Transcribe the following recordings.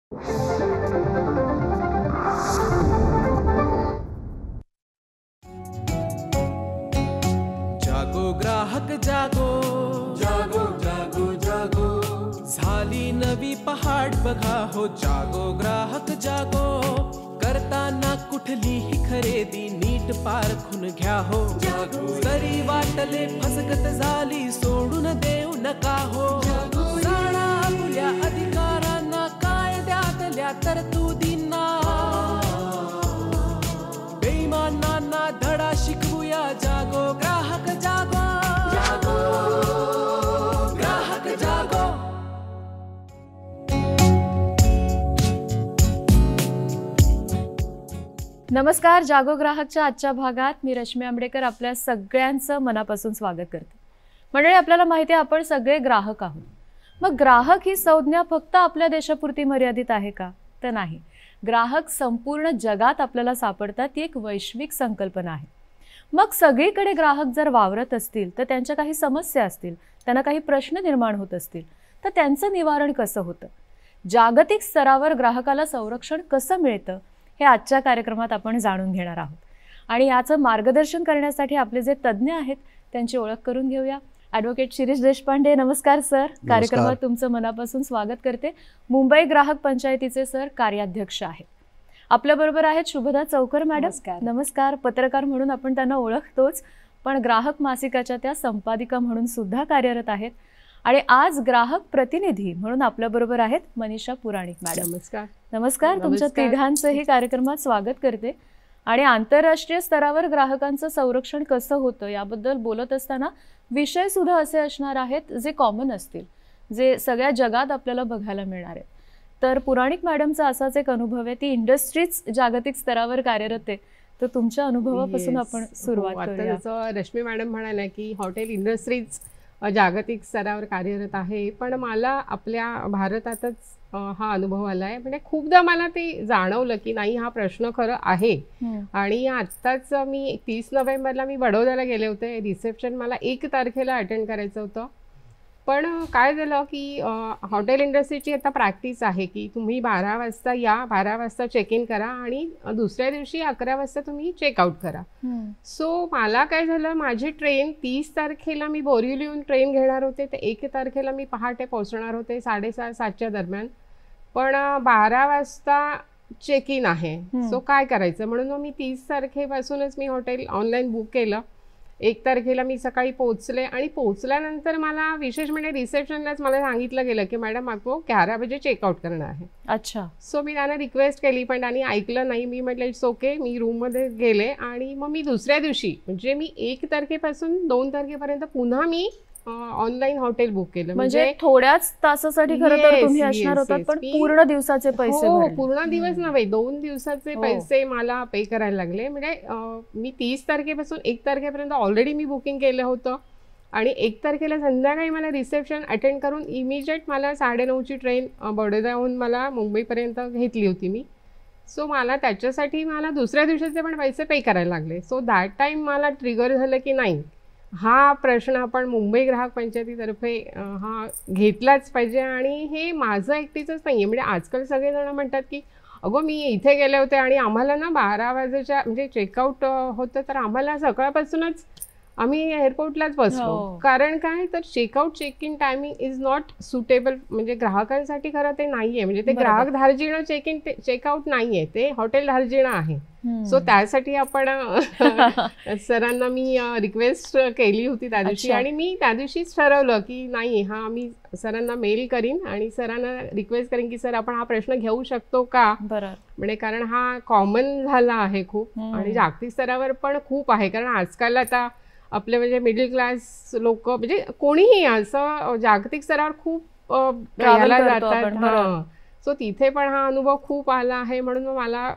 जागो ग्राहक जागो, जागो जागो जागो, झाली नवी पहाट बघा हो. जागो ग्राहक जागो, करताना कुठलीही खरेदी नीट पारखून घ्या हो. जरी वाटले फसगत झाली सोडून देऊ नका हो. जाणा आपल्या अधिकारांना, कायद्यातल्या तरतुदींना, बेईमानांना धडा शिकवूया. जागो ग्राहक जागो, जागो ग्राहक जागो. नमस्कार. जागो ग्राहकच्या आजच्या भागात मी रश्मी आंबडेकर आपल्या सगळ्यांचं मनापासून स्वागत करते. मंडळी, आपल्याला माहिती आहे आपण सगळे ग्राहक आहोत. मग ग्राहक ही संज्ञा फक्त आपल्या देशापुरती मर्यादित आहे का? तर नाही. ग्राहक संपूर्ण जगात आपल्याला सापडतात. ती एक वैश्विक संकल्पना आहे. मग सगळीकडे ग्राहक जर वावरत असतील तर त्यांच्या काही समस्या असतील, त्यांना काही प्रश्न निर्माण होत असतील तर त्यांचं निवारण कसं होतं? जागतिक स्तरावर ग्राहकाला संरक्षण कसं मिळतं हे आजच्या कार्यक्रमात आपण जाणून घेणार आहोत. आणि याचं मार्गदर्शन करण्यासाठी आपले जे तज्ज्ञ आहेत त्यांची ओळख करून घेऊया. ॲडव्होकेट शिरीष देशपांडे, नमस्कार सर. कार्यक्रमात तुमचं मनापासून स्वागत करते. मुंबई ग्राहक पंचायतीचे सर कार्याध्यक्ष आहेत. आपल्याबरोबर आहेत शुभदा चौकर मॅडम. नमस्कार. पत्रकार म्हणून आपण त्यांना ओळखतोच, पण ग्राहक मासिकाच्या त्या संपादिका म्हणून सुद्धा कार्यरत आहेत. आणि आज ग्राहक प्रतिनिधी म्हणून आपल्याबरोबर आहेत मनीषा पुराणिक मॅडम. नमस्कार. नमस्कार. तुमच्या तिघांचंही कार्यक्रमात स्वागत करते. आणि आंतरराष्ट्रीय स्तरावर ग्राहकांचं संरक्षण कसं होतं याबद्दल बोलत असताना विषय सुद्धा असे असणार आहेत जे कॉमन असतील, जे सगळ्या जगात आपल्याला बघायला मिळणार आहेत. तर पुराणिक मॅडमचा असाच एक अनुभव आहे. ती इंडस्ट्रीज जागतिक स्तरावर कार्यरत आहे. तर तुमच्या अनुभवापासून आपण सुरुवात करूया. रश्मी मॅडम म्हणाल्या की हॉटेल इंडस्ट्रीज जागतिक स्तरावर कार्यरत आहे, पण मला आपल्या भारतातच हा अनुभव आलाय. म्हणजे खूपदा मला ते जाणवलं की नाही, हा प्रश्न खरं आहे. आणि आत्ताच मी 30 नोव्हेंबरला मी बडोद्याला गेले होते. रिसेप्शन मला 1 तारखेला अटेंड करायचं होतं. पण काय झालं की हॉटेल इंडस्ट्रीची आता प्रॅक्टिस आहे की तुम्ही 12 वाजता या, 12 वाजता चेक इन करा आणि दुसऱ्या दिवशी 11 वाजता तुम्ही चेकआउट करा. सो मला काय झालं, माझी ट्रेन 30 तारखेला मी बोरिवलीहून ट्रेन घेणार होते, तर 1 तारखेला मी पहाटे पोहोचणार होते 6:30-7च्या दरम्यान. पण 12 वाजता चेक इन आहे. सो काय करायचं म्हणून मग मी 30 तारखेपासूनच मी हॉटेल ऑनलाईन बुक केलं. 1 तारखेला मी सकाळी पोहोचले आणि पोहोचल्यानंतर मला विशेष म्हणजे रिसेप्शनलाच मला सांगितलं गेलं की मॅडम आपको 11 बजे चेकआउट करणं आहे. अच्छा. सो मी त्यांना रिक्वेस्ट केली पण त्यांनी ऐकलं नाही. मी म्हटलं इट्स ओके. मी रूममध्ये गेले आणि मग मी दुसऱ्या दिवशी म्हणजे मी 1 तारखेपासून 2 तारखेपर्यंत पुन्हा मी ऑनलाईन हॉटेल बुक केलं. म्हणजे थोड्याच तासासाठी खरं तर तुम्ही असणार होतात, पण पूर्ण दिवसाचे पैसे भरले. पूर्ण दिवस नव्हे, 2 दिवसाचे पैसे मला पे करायला लागले. म्हणजे मी 30 तारखेपासून 1 तारखेपर्यंत ऑलरेडी मी बुकिंग केलं होतं आणि 1 तारखेला संध्याकाळी मला रिसेप्शन अटेंड करून इमिजिएट मला 9:30ची ट्रेन बडोद्याहून मला मुंबईपर्यंत घेतली होती मी. सो मला त्याच्यासाठी मला दुसऱ्या दिवसाचे पण पैसे पे करायला लागले. सो दॅट टाईम मला ट्रिगर झालं की नाही, हा प्रश्न आपण मुंबई ग्राहक पंचायतीतर्फे हा घेतलाच पाहिजे. आणि हे माझं एकटीचंच नाही आहे. म्हणजे आजकाल सगळेजण म्हणतात की अगो मी इथे गेले होते आणि आम्हाला ना 12 वाजेच्या म्हणजे चेकआउट होतं, तर आम्हाला सकाळपासूनच आम्ही एअरपोर्टलाच बसलो. कारण काय तर checkout check in timing is not suitable. म्हणजे ग्राहकांसाठी खरं ते नाहीये. म्हणजे ते ग्राहक धार्जिणं चेक इन चेकआउट नाहीये, ते हॉटेल धार्जिणं आहे. सो त्यासाठी आपण सरांना मी रिक्वेस्ट केली होती त्या दिवशी आणि मी त्या दिवशीच ठरवलं की नाही, हा मी सरांना मेल करीन आणि सरांना रिक्वेस्ट करीन की सर आपण हा प्रश्न घेऊ शकतो का. म्हणजे कारण हा कॉमन झाला आहे खूप आणि जागतिक स्तरावर पण खूप आहे. कारण आजकाल आता आपले म्हणजे मिडल क्लास लोक म्हणजे कोणीही असं जागतिक स्तरावर खूप घ्यायला जातात. सो तिथे पण हा अनुभव खूप आला आहे. म्हणून मला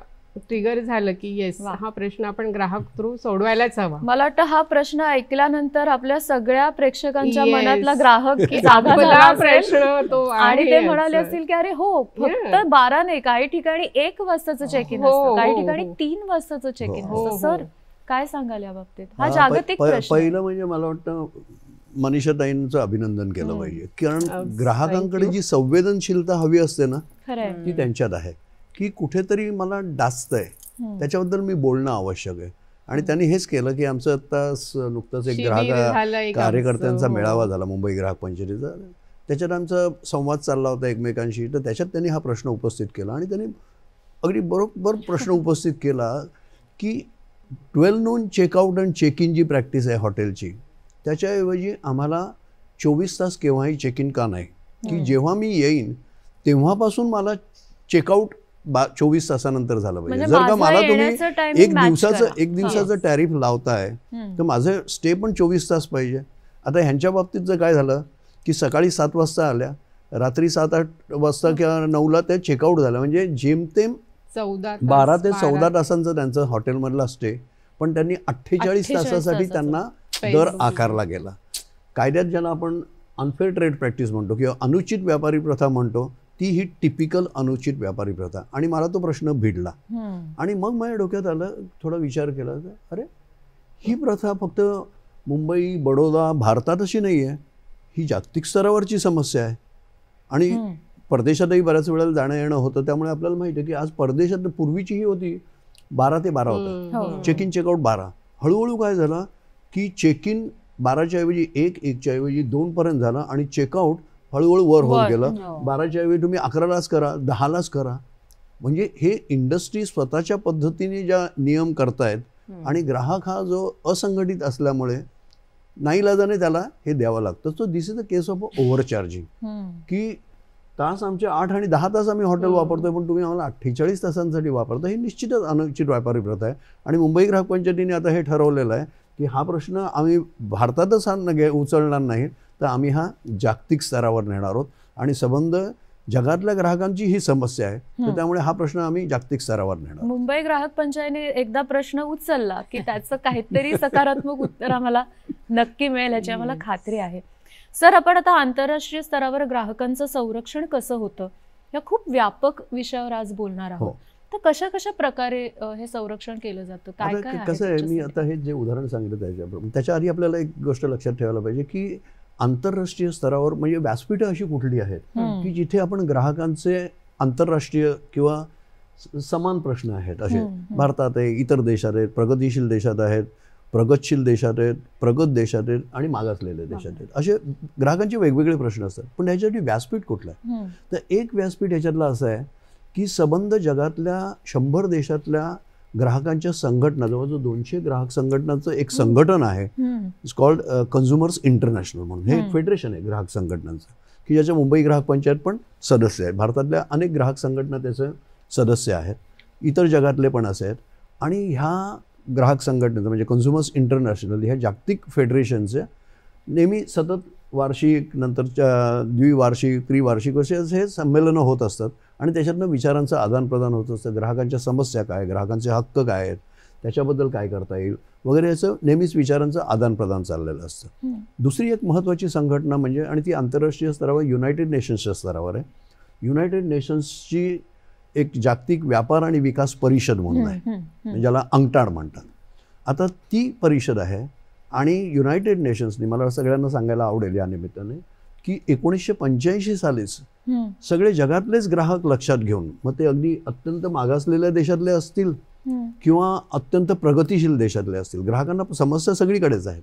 ट्रिगर झालं की येस, हा प्रश्न आपण ग्राहक थ्रू सोडवायलाच हवा. मला वाटतं हा प्रश्न ऐकल्यानंतर आपल्या सगळ्या प्रेक्षकांच्या मनातला ग्राहक प्रश्न तो आणि ते म्हणाले असतील की अरे हो, फक्त 12 नाही, काही ठिकाणी 1 वाजताचं चेक इन असतं, काही ठिकाणी 3 वाजताचं चेक इन असतं. सर काय सांगाल या बाबतीत? हा जागतिक प्रश्न. पहिलं म्हणजे मला वाटतं मनीषाताईंचं अभिनंदन केलं पाहिजे, कारण Thank ग्राहकांकडे you. जी संवेदनशीलता हवी असते ना खरंय. ती त्यांच्यात आहे, की कुठेतरी मला डाचतंय त्याच्याबद्दल मी बोलणं आवश्यक आहे. आणि त्यांनी हेच केलं की आमचं आता नुकतंच एक शिबिर झालं ग्राहक एक कार्यकर्त्यांचा आमचं, हो. मेळावा झाला मुंबई ग्राहक पंचायतीचा. त्याच्यात आमचा संवाद चालला होता एकमेकांशी, तर त्याच्यात त्यांनी हा प्रश्न उपस्थित केला आणि त्यांनी अगदी बरोबर प्रश्न उपस्थित केला की 12 noon checkout and check in जी प्रॅक्टिस आहे हॉटेलची, त्याच्याऐवजी आम्हाला 24 तास केव्हाही चेक इन का नाही, की जेव्हा मी येईन तेव्हापासून मला चेकआउट 24 तासानंतर झालं पाहिजे. म्हणजे जर का माझं मला येण्याचं तुम्ही timing एक match करा. दिवसाचं टॅरिफ लावताय तर माझं स्टे पण 24 तास पाहिजे. आता ह्यांच्या बाबतीत जर काय झालं की सकाळी 7 वाजता आल्या, रात्री 7-8 वाजता किंवा 9ला ते चेकआउट झालं, म्हणजे जेमतेम 12 ते 14 तासांचं त्यांचं हॉटेलमधला स्टे, पण त्यांनी 48 तासासाठी त्यांना दर आकारला गेला. कायद्यात ज्याला आपण अनफेअर ट्रेड प्रॅक्टिस म्हणतो किंवा अनुचित व्यापारी प्रथा म्हणतो, ती ही टिपिकल अनुचित व्यापारी प्रथा. आणि मला तो प्रश्न भिडला आणि मग माझ्या डोक्यात आलं, थोडा विचार केला, अरे ही प्रथा फक्त मुंबई, बडोदा, भारतात अशी नाही आहे, ही जागतिक स्तरावरची समस्या आहे. आणि परदेशातही बऱ्याच वेळेला जाणं येणं होतं, त्यामुळे आपल्याला माहिती आहे की आज परदेशात पूर्वीची ही होती 12 ते 12 होतं, चेक इन चेकआउट 12. हळूहळू काय झालं की चेक इन 12च्या ऐवजी 1च्या ऐवजी 2 पर्यंत झाला आणि चेकआउट हळूहळू वर होत गेलं. 12च्या ऐवजी तुम्ही 11लाच करा, 10लाच करा. म्हणजे हे इंडस्ट्री स्वतःच्या पद्धतीने ज्या नियम करतायत आणि ग्राहक हा जो असंघटित असल्यामुळे नाईलाजाने त्याला हे द्यावं लागतं. So this is the case of over charging, की तास आमचे 8 आणि 10 तास आम्ही हॉटेल वापरतोय, पण तुम्ही आम्हाला 48 तासांसाठी वापरता. ही निश्चितच अनुचित व्यापारी प्रथा आहे. आणि मुंबई ग्राहक पंचायतीने आता हे ठरवलेलं आहे की हा प्रश्न आम्ही भारतातच उचलणार नाही, तर आम्ही हा जागतिक स्तरावर नेणार आहोत. आणि संबंध जगातल्या ग्राहकांची ही समस्या आहे, तर त्यामुळे हा प्रश्न आम्ही जागतिक स्तरावर नेणार. मुंबई ग्राहक पंचायतीने एकदा प्रश्न उचलला की त्याचं काहीतरी सकारात्मक उत्तर आम्हाला नक्की मिळेल याची आम्हाला खात्री आहे. सर, आपण आता आंतरराष्ट्रीय स्तरावर ग्राहकांचं संरक्षण कसं होतं या खूप व्यापक विषयावर आज बोलणार आहोत. तर कशा कशा प्रकारे हे संरक्षण केलं जातं, काय काय कसं आहे, मी आता हे जे उदाहरण सांगितलं त्याच्या आधी आपल्याला एक गोष्ट लक्षात ठेवायला पाहिजे की आंतरराष्ट्रीय स्तरावर म्हणजे व्यासपीठं अशी कुठली आहेत की जिथे आपण ग्राहकांचे आंतरराष्ट्रीय किंवा समान प्रश्न आहेत. असे भारतात आहे, इतर देशात आहेत, प्रगतिशील देशात आहेत, प्रगतशील देशात आहेत, प्रगत देशात आहेत आणि मागासलेल्या देशात आहेत. असे ग्राहकांचे वेगवेगळे प्रश्न असतात. पण ह्याच्यासाठी व्यासपीठ कुठलं आहे? तर एक व्यासपीठ ह्याच्यातलं असं आहे की संबंध जगातल्या 100 देशातल्या ग्राहकांच्या संघटना, जवळजवळ 200 ग्राहक संघटनांचं एक संघटन आहे, इट्स कॉल्ड कन्झ्युमर्स इंटरनॅशनल म्हणून. हे एक फेडरेशन आहे ग्राहक संघटनांचं, की ज्याच्या मुंबई ग्राहक पंचायत पण सदस्य आहे. भारतातल्या अनेक ग्राहक संघटना त्याचे सदस्य आहेत, इतर जगातले पण असे आहेत. आणि ह्या ग्राहक संघटनेचं म्हणजे कन्झ्युमर्स इंटरनॅशनल ह्या जागतिक फेडरेशनचे नेहमी सतत वार्षिक, नंतरच्या द्विवार्षिक, त्रिवार्षिक असे हे संमेलनं होत असतात. आणि त्याच्यातनं विचारांचं आदानप्रदान होत असतं. ग्राहकांच्या समस्या काय, ग्राहकांचे हक्क काय आहेत, त्याच्याबद्दल काय करता येईल वगैरे, याचं नेहमीच विचारांचं आदानप्रदान चाललेलं असतं. दुसरी एक महत्त्वाची संघटना म्हणजे, आणि ती आंतरराष्ट्रीय स्तरावर युनायटेड नेशन्सच्या स्तरावर आहे, युनायटेड नेशन्सची एक जागतिक व्यापार आणि विकास परिषद म्हणून आहे, ज्याला अंगटाड म्हणतात. आता ती परिषद आहे आणि युनायटेड नेशन्सनी, मला सगळ्यांना सांगायला आवडेल या निमित्ताने, की 1985 सालीच सगळे जगातलेच ग्राहक लक्षात घेऊन, मग ते अगदी अत्यंत मागासलेल्या देशातले असतील किंवा अत्यंत प्रगतिशील देशातले असतील, ग्राहकांना समस्या सगळीकडेच आहेत,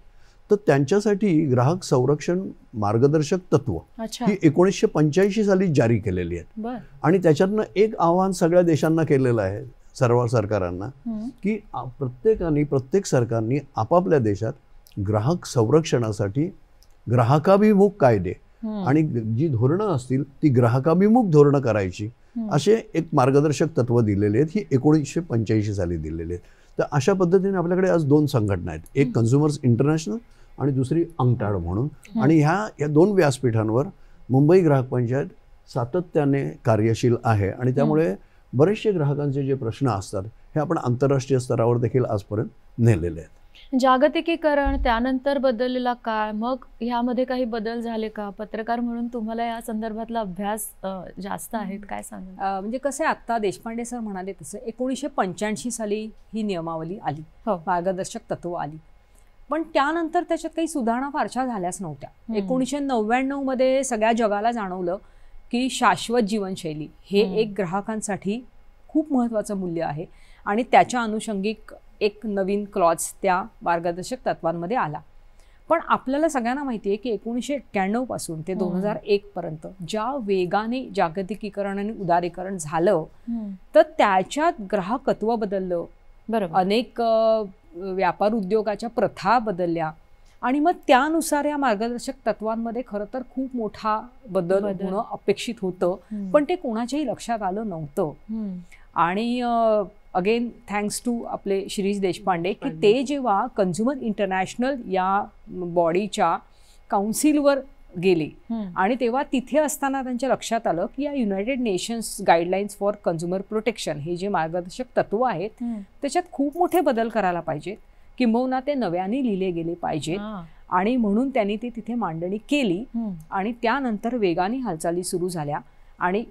तर त्यांच्यासाठी ग्राहक संरक्षण मार्गदर्शक तत्व ही 1985 साली जारी केलेली आहेत. आणि त्याच्यातनं एक आव्हान सगळ्या देशांना केलेलं आहे, सर्व सरकारांना, की प्रत्येक सरकारने आपापल्या देशात ग्राहक संरक्षणासाठी ग्राहकाभिमुख कायदे आणि जी धोरणं असतील ती ग्राहकाभिमुख धोरणं करायची, असे एक मार्गदर्शक तत्व दिलेले आहेत. ही 1985 साली दिलेली आहेत. तर अशा पद्धतीने आपल्याकडे आज 2 संघटना आहेत, एक कन्झ्युमर्स इंटरनॅशनल आणि दुसरी अंगटाड म्हणून. आणि ह्या 2 व्यासपीठांवर मुंबई ग्राहक पंचायत सातत्याने कार्यशील आहे. आणि त्यामुळे बरेचसे ग्राहकांचे जे प्रश्न असतात हे आपण आंतरराष्ट्रीय स्तरावर देखील आजपर्यंत नेलेले आहेत. जागतिकीकरण, त्यानंतर बदललेला काळ, मग ह्यामध्ये काही बदल झाले का? पत्रकार म्हणून तुम्हाला या संदर्भातला अभ्यास जास्त आहेत, काय सांगा? म्हणजे कसं आहे, आत्ता देशपांडे सर म्हणाले तसं 1985 साली ही नियमावली आली, मार्गदर्शक तत्व आली. पण त्यानंतर त्याच्यात काही सुधारणा फारशा झाल्याच नव्हत्या. 1999 मध्ये सगळ्या जगाला जाणवलं की शाश्वत जीवनशैली हे एक ग्राहकांसाठी खूप महत्त्वाचं मूल्य आहे आणि त्याच्या अनुषंगिक एक नवीन क्लॉज त्या मार्गदर्शक तत्वांमध्ये आला. पण आपल्याला सगळ्यांना माहिती आहे की 1991 पासून ते 2001 पर्यंत ज्या वेगाने जागतिकीकरण आणि उदारीकरण झालं तर त्याच्यात ग्राहकत्व बदललं. बरोबर. अनेक व्यापार उद्योगाच्या प्रथा बदलल्या आणि मग त्यानुसार या मार्गदर्शक तत्वांमध्ये खरं तर खूप मोठा बदल होणं अपेक्षित होतं, पण ते कोणाच्याही लक्षात आलं नव्हतं. आणि अगेन थँक्स टू आपले शिरीष देशपांडे की ते जेव्हा कन्झ्युमर इंटरनॅशनल या बॉडीच्या काउन्सिलवर गेले आणि तेव्हा तिथे असताना त्यांच्या लक्षात आलं की या United nations guidelines for consumer protection हे जे मार्गदर्शक तत्व आहेत त्याच्यात खूप मोठे बदल करायला पाहिजेत, किंबहुना ते नव्याने लिहिले गेले पाहिजेत. आणि म्हणून त्यांनी ती तिथे मांडणी केली आणि त्यानंतर वेगाने हालचाली सुरू झाल्या आणि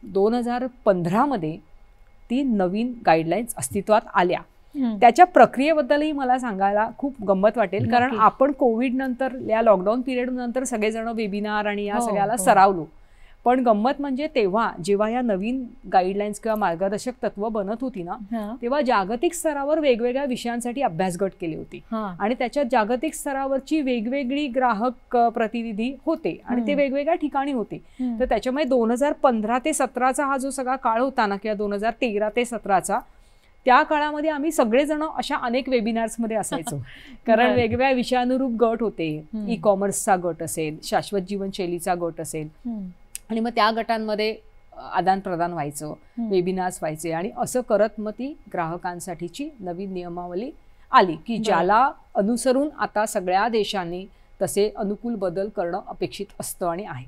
2015 मध्ये ती नवीन गाईडलाईन्स अस्तित्वात आल्या. त्याच्या प्रक्रियेबद्दलही मला सांगायला खूप गंमत वाटेल, कारण आपण कोविड नंतर या लॉकडाऊन पिरियड नंतर सगळेजण वेबिनार आणि या सगळ्याला सरावलो. पण गंमत म्हणजे तेव्हा जेव्हा या नवीन गाईडलाईन्स किंवा मार्गदर्शक तत्व बनत होती ना तेव्हा जागतिक स्तरावर वेगवेगळ्या विषयांसाठी अभ्यास गट केले होते आणि त्याच्यात जागतिक स्तरावरची वेगवेगळी ग्राहक प्रतिनिधी होते आणि ते वेगवेगळ्या ठिकाणी होते. तर त्याच्यामुळे 2015 ते 17चा हा जो सगळा काळ होता ना किंवा 2013 ते 17चा त्या काळामध्ये आम्ही सगळेजण अशा अनेक वेबिनार्समध्ये असायचो कारण वेगवेगळ्या विषयानुरूप गट होते. ई कॉमर्सचा गट असेल, शाश्वत जीवनशैलीचा गट असेल आणि मग त्या गटांमध्ये आदान प्रदान व्हायचं, वेबिनार्स व्हायचे आणि असं करत मग ती ग्राहकांसाठीची नवीन नियमावली आली की ज्याला अनुसरून आता सगळ्या देशांनी तसे अनुकूल बदल करणं अपेक्षित असतं आणि आहे.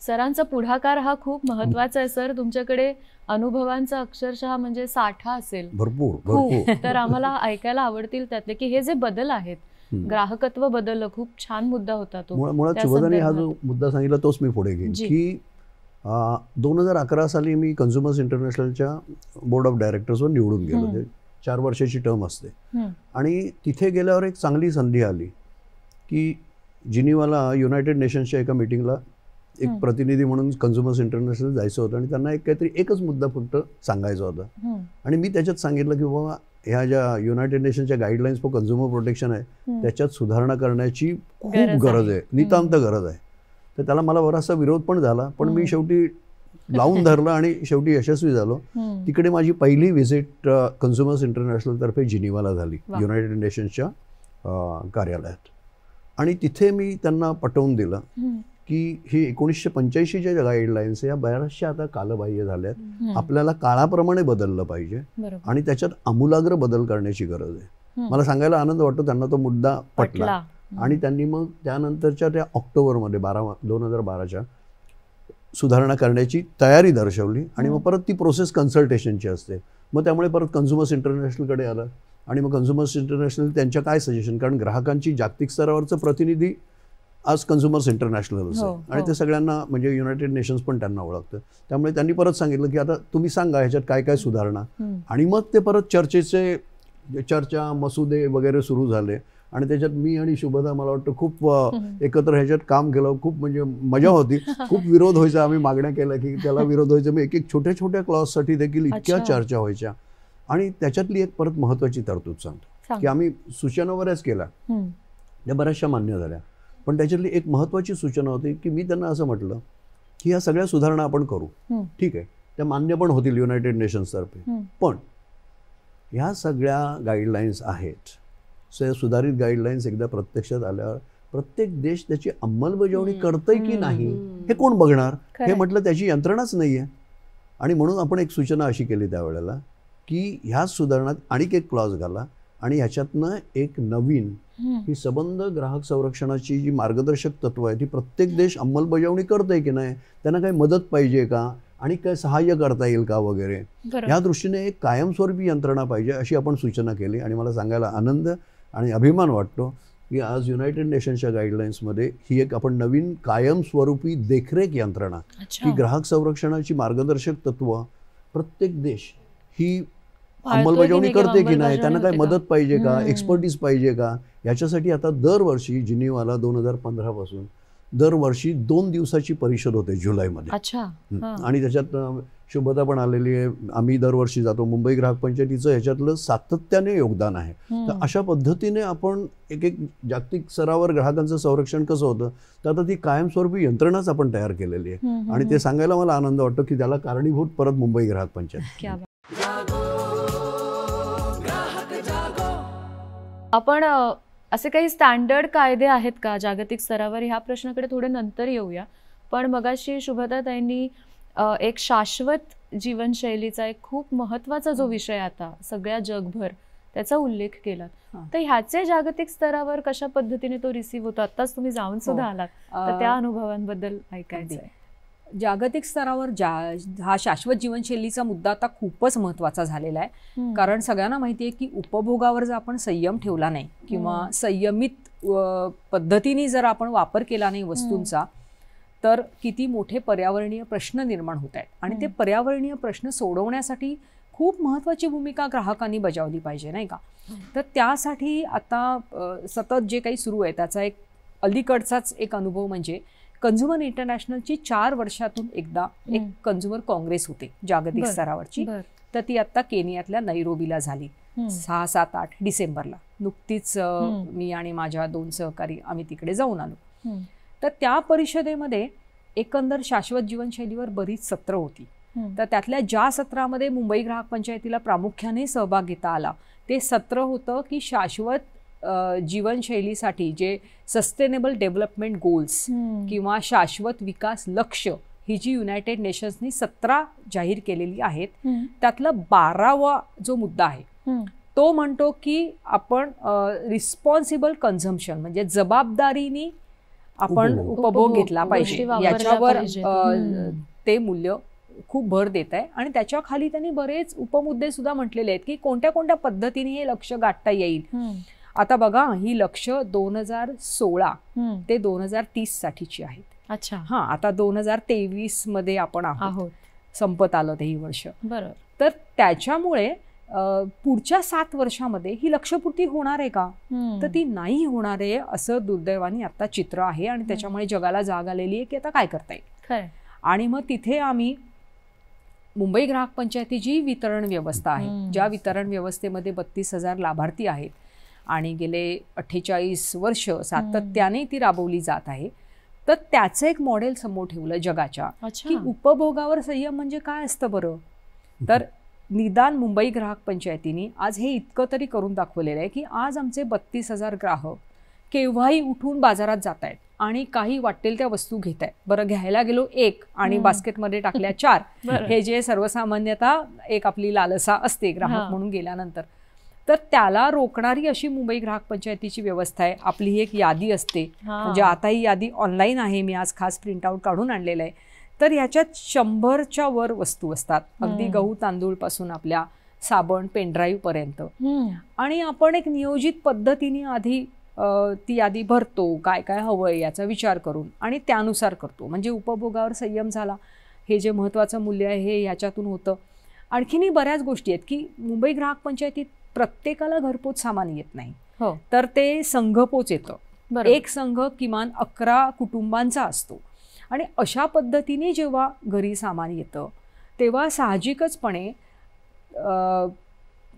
सरांचा पुढाकार हा खूप महत्वाचा आहे सर. तुमच्याकडे अनुभवांचा अक्षरशः म्हणजे साठा असेल भरपूर. तर आम्हाला ऐकायला आवडतील त्यातले की हे जे बदल आहेत, ग्राहकत्व बदललं, खूप छान मुद्दा होता तो. मुळात सुबोधाने हा जो मुद्दा सांगितला तोच मी पुढे घेईन की 2011 साली मी कन्झ्युमर्स इंटरनॅशनलच्या बोर्ड ऑफ डायरेक्टर्सवर निवडून गेलो. 4 वर्षाची टर्म असते आणि तिथे गेल्यावर एक चांगली संधी आली की जिनिवाला युनायटेड नेशन्सच्या एका मीटिंगला एक प्रतिनिधी म्हणून कन्झ्युमर्स इंटरनॅशनल जायचं होतं आणि त्यांना एकच मुद्दा फक्त सांगायचा होता आणि मी त्याच्यात सांगितलं की बाबा ह्या ज्या युनायटेड नेशनच्या गाईडलाईन्स फॉर कन्झ्युमर प्रोटेक्शन आहे त्याच्यात सुधारणा करण्याची खूप गरज आहे, नितांत गरज आहे. तर त्याला मला बराचसा विरोध पण झाला, पण मी शेवटी लावून धरलं आणि शेवटी यशस्वी झालो. तिकडे माझी पहिली व्हिजिट कन्झ्युमर्स इंटरनॅशनल तर्फे जिनिवाला झाली युनायटेड नेशन्सच्या कार्यालयात आणि तिथे मी त्यांना पटवून दिलं की ही 1985च्या ज्या गाईडलाईन्स या बऱ्याचशा आता कालबाह्य झाल्यात, आपल्याला काळाप्रमाणे बदललं पाहिजे आणि त्याच्यात आमूलाग्र बदल करण्याची गरज आहे. मला सांगायला आनंद वाटतो त्यांना तो मुद्दा पटला आणि त्यांनी मग त्यानंतरच्या त्या ऑक्टोबरमध्ये 2012च्या सुधारणा करण्याची तयारी दर्शवली आणि मग परत ती प्रोसेस कन्सल्टेशनची असते. मग त्यामुळे परत कन्झ्युमर्स इंटरनॅशनलकडे आलं आणि मग कन्झ्युमर्स इंटरनॅशनल त्यांच्या काय सजेशन, कारण ग्राहकांची जागतिक स्तरावरचं प्रतिनिधी आज कन्झ्युमर्स इंटरनॅशनलच आहे आणि ते सगळ्यांना म्हणजे युनायटेड नेशन्स पण त्यांना ओळखतं. त्यामुळे त्यांनी परत सांगितलं की आता तुम्ही सांगा ह्याच्यात काय काय सुधारणा आणि मग ते परत चर्चा मसुदे वगैरे सुरू झाले आणि त्याच्यात मी आणि शुभदा मला वाटतं खूप एकत्र ह्याच्यात काम केलं. खूप म्हणजे मजा होती. खूप विरोध व्हायचा, आम्ही मागण्या केल्या की त्याला विरोध व्हायचा. मी एक छोट्या क्लॉजसाठी देखील इतक्या चर्चा व्हायच्या आणि त्याच्यातली एक परत महत्वाची तरतूद सांगतो की आम्ही सूचना बऱ्याच केल्या, त्या बऱ्याचशा मान्य झाल्या, पण त्याच्यातली एक महत्वाची सूचना होती की मी त्यांना असं म्हटलं की ह्या सगळ्या सुधारणा आपण करू, ठीक आहे, त्या मान्य पण होतील युनायटेड नेशन्सतर्फे, पण ह्या सगळ्या गाईडलाईन्स आहेत, सुधारित गाईडलाईन्स एकदा प्रत्यक्षात आल्यावर प्रत्येक देश त्याची अंमलबजावणी करतंय की नाही हे कोण बघणार? हे म्हटलं त्याची यंत्रणाच नाही आहे. आणि म्हणून आपण एक सूचना अशी केली त्यावेळेला की ह्या सुधारणात आणखी एक क्लॉज घाला आणि ह्याच्यातनं एक नवीन ही सबंध ग्राहक संरक्षणाची जी मार्गदर्शक तत्व आहे ती प्रत्येक देश अंमलबजावणी करतंय की नाही, त्यांना काही मदत पाहिजे का आणि काय सहाय्य करता येईल का वगैरे, या दृष्टीने एक कायमस्वरूपी यंत्रणा पाहिजे अशी आपण सूचना केली. आणि मला सांगायला आनंद आणि अभिमान वाटतो की आज युनायटेड नेशन्सच्या गाईडलाईन्समध्ये ही एक आपण नवीन कायमस्वरूपी देखरेख यंत्रणा की ग्राहक संरक्षणाची मार्गदर्शक तत्व प्रत्येक देश ही अंमलबजावणी करते की नाही, त्यांना काय होते का? मदत पाहिजे का, एक्सपर्टीज पाहिजे का, याच्यासाठी आता दरवर्षी जिनिव्हाला 2015 पासून दरवर्षी 2 दिवसाची परिषद होते जुलैमध्ये. अच्छा. आणि त्याच्यात शुभता पण आलेली आहे, आम्ही दरवर्षी जातो. मुंबई ग्राहक पंचायतीचं ह्याच्यातलं सातत्याने योगदान आहे. तर अशा पद्धतीने आपण एक जागतिक स्तरावर ग्राहकांचं संरक्षण कसं होतं, तर आता ती कायमस्वरूपी यंत्रणाच आपण तयार केलेली आहे. आणि ते सांगायला मला आनंद वाटतो की त्याला कारणीभूत परत मुंबई ग्राहक पंचायत. क्या बात. आपण असे काही स्टँडर्ड कायदे आहेत का जागतिक स्तरावर, ह्या प्रश्नाकडे थोडे नंतर येऊया. पण मगाशी शुभताताईंनी एक शाश्वत जीवनशैलीचा एक खूप महत्त्वाचा जो विषय आता सगळ्या जगभर त्याचा उल्लेख केला. तर ह्याचे जागतिक स्तरावर कशा पद्धतीने तो रिसीव्ह होतो, आताच तुम्ही जाऊन सुद्धा आलात, तर त्या अनुभवांबद्दल ऐकायचं आहे. जागतिक स्तरावर हा शाश्वत जीवनशैलीचा मुद्दा आता खूपच महत्त्वाचा झालेला आहे. कारण सगळ्यांना माहिती आहे की उपभोगावर जर आपण संयम ठेवला नाही किंवा संयमित पद्धतीने जर आपण वापर केला नाही वस्तूंचा, तर किती मोठे पर्यावरणीय प्रश्न निर्माण होत आहेत. आणि ते पर्यावरणीय प्रश्न सोडवण्यासाठी खूप महत्त्वाची भूमिका ग्राहकांनी बजावली पाहिजे, नाही का. तर त्यासाठी आता सतत जे काही सुरू आहे त्याचा एक अलीकडचाच एक अनुभव म्हणजे कन्झ्युमर इंटरनॅशनलची 4 वर्षातून एकदा एक कन्झ्युमर काँग्रेस होते जागतिक स्तरावरची. तर ती आता केनियातल्या नैरोबीला झाली 6, 7, 8 डिसेंबरला. नुकतीच मी आणि माझ्या 2 सहकारी आम्ही तिकडे जाऊन आलो. तर त्या परिषदेमध्ये एकंदर शाश्वत जीवनशैलीवर बरीच सत्र होती. तर त्यातल्या ज्या सत्रामध्ये मुंबई ग्राहक पंचायतीला प्रामुख्याने सहभाग घेता आला ते सत्र होतं की शाश्वत जीवनशैलीसाठी जे सस्टेनेबल डेव्हलपमेंट गोल्स किंवा शाश्वत विकास लक्ष्य ही जी युनायटेड नेशन्सनी 17 जाहीर केलेली आहेत, त्यातला 12वा जो मुद्दा आहे तो म्हणतो की आपण रिस्पॉन्सिबल कन्झम्पशन म्हणजे जबाबदारीने आपण उपभोग घेतला पाहिजे याच्यावर ते मूल्य खूप भर देत आहे. आणि त्याच्या खाली त्यांनी बरेच उपमुद्दे सुद्धा म्हटलेले आहेत की कोणत्या कोणत्या पद्धतीने हे लक्ष्य गाठता येईल. आता बघा, ही लक्ष्य 2016 ते 2030 साठीची आहेत. अच्छा. हा, आता 2023 मध्ये आपण आहोत, संपत आलं ते ही वर्ष. बरोबर. तर त्याच्यामुळे पुढच्या 7 वर्षामध्ये ही लक्ष्यपूर्ती होणार आहे का, तर ती नाही होणार आहे असं दुर्दैवाने आता चित्र आहे. आणि त्याच्यामुळे जगाला जाग आलेली आहे की आता काय करता येईल. आणि मग तिथे आम्ही मुंबई ग्राहक पंचायती जी वितरण व्यवस्था आहे, ज्या वितरण व्यवस्थेमध्ये 32,000 लाभार्थी आहेत आणि गेले 48 वर्ष सातत्याने ती राबवली जात आहे, तर त्याचं एक मॉडेल समोर ठेवलं जगाच्या की उपभोगावर संयम म्हणजे काय असतं बरं. तर निदान मुंबई ग्राहक पंचायतीने आज हे इतकं तरी करून दाखवलेलं आहे की आज आमचे 32,000 ग्राहक केव्हाही उठून बाजारात जात आहेत आणि काही वाटेल त्या वस्तू घेत आहेत. बरं, घ्यायला गेलो 1 आणि बास्केटमध्ये टाकल्या 4, हे जे सर्वसामान्यतः एक आपली लालसा असते ग्राहक म्हणून गेल्यानंतर, तर त्याला रोखणारी अशी मुंबई ग्राहक पंचायतीची व्यवस्था आहे. आपली ही एक यादी असते, म्हणजे आता ही यादी ऑनलाईन आहे, मी आज खास प्रिंटआउट काढून आणलेलं आहे. तर ह्याच्यात 100च्या वर वस्तू असतात, अगदी गहू तांदूळ पासून आपल्या साबण पेनड्राईव्ह पर्यंत. आणि आपण एक नियोजित पद्धतीने आधी ती यादी भरतो, काय काय हवंय याचा विचार करून, आणि त्यानुसार करतो. म्हणजे उपभोगावर संयम झाला, हे जे महत्त्वाचं मूल्य आहे हे ह्याच्यातून होतं. आणखीनही बऱ्याच गोष्टी आहेत की मुंबई ग्राहक पंचायतीत प्रत्येकाला घरपोच सामान येत नाही, तर ते संघपोच येतं. एक संघ किमान 11 कुटुंबांचा असतो. आणि अशा पद्धतीने जेव्हा घरी सामान येतं तेव्हा साहजिकचपणे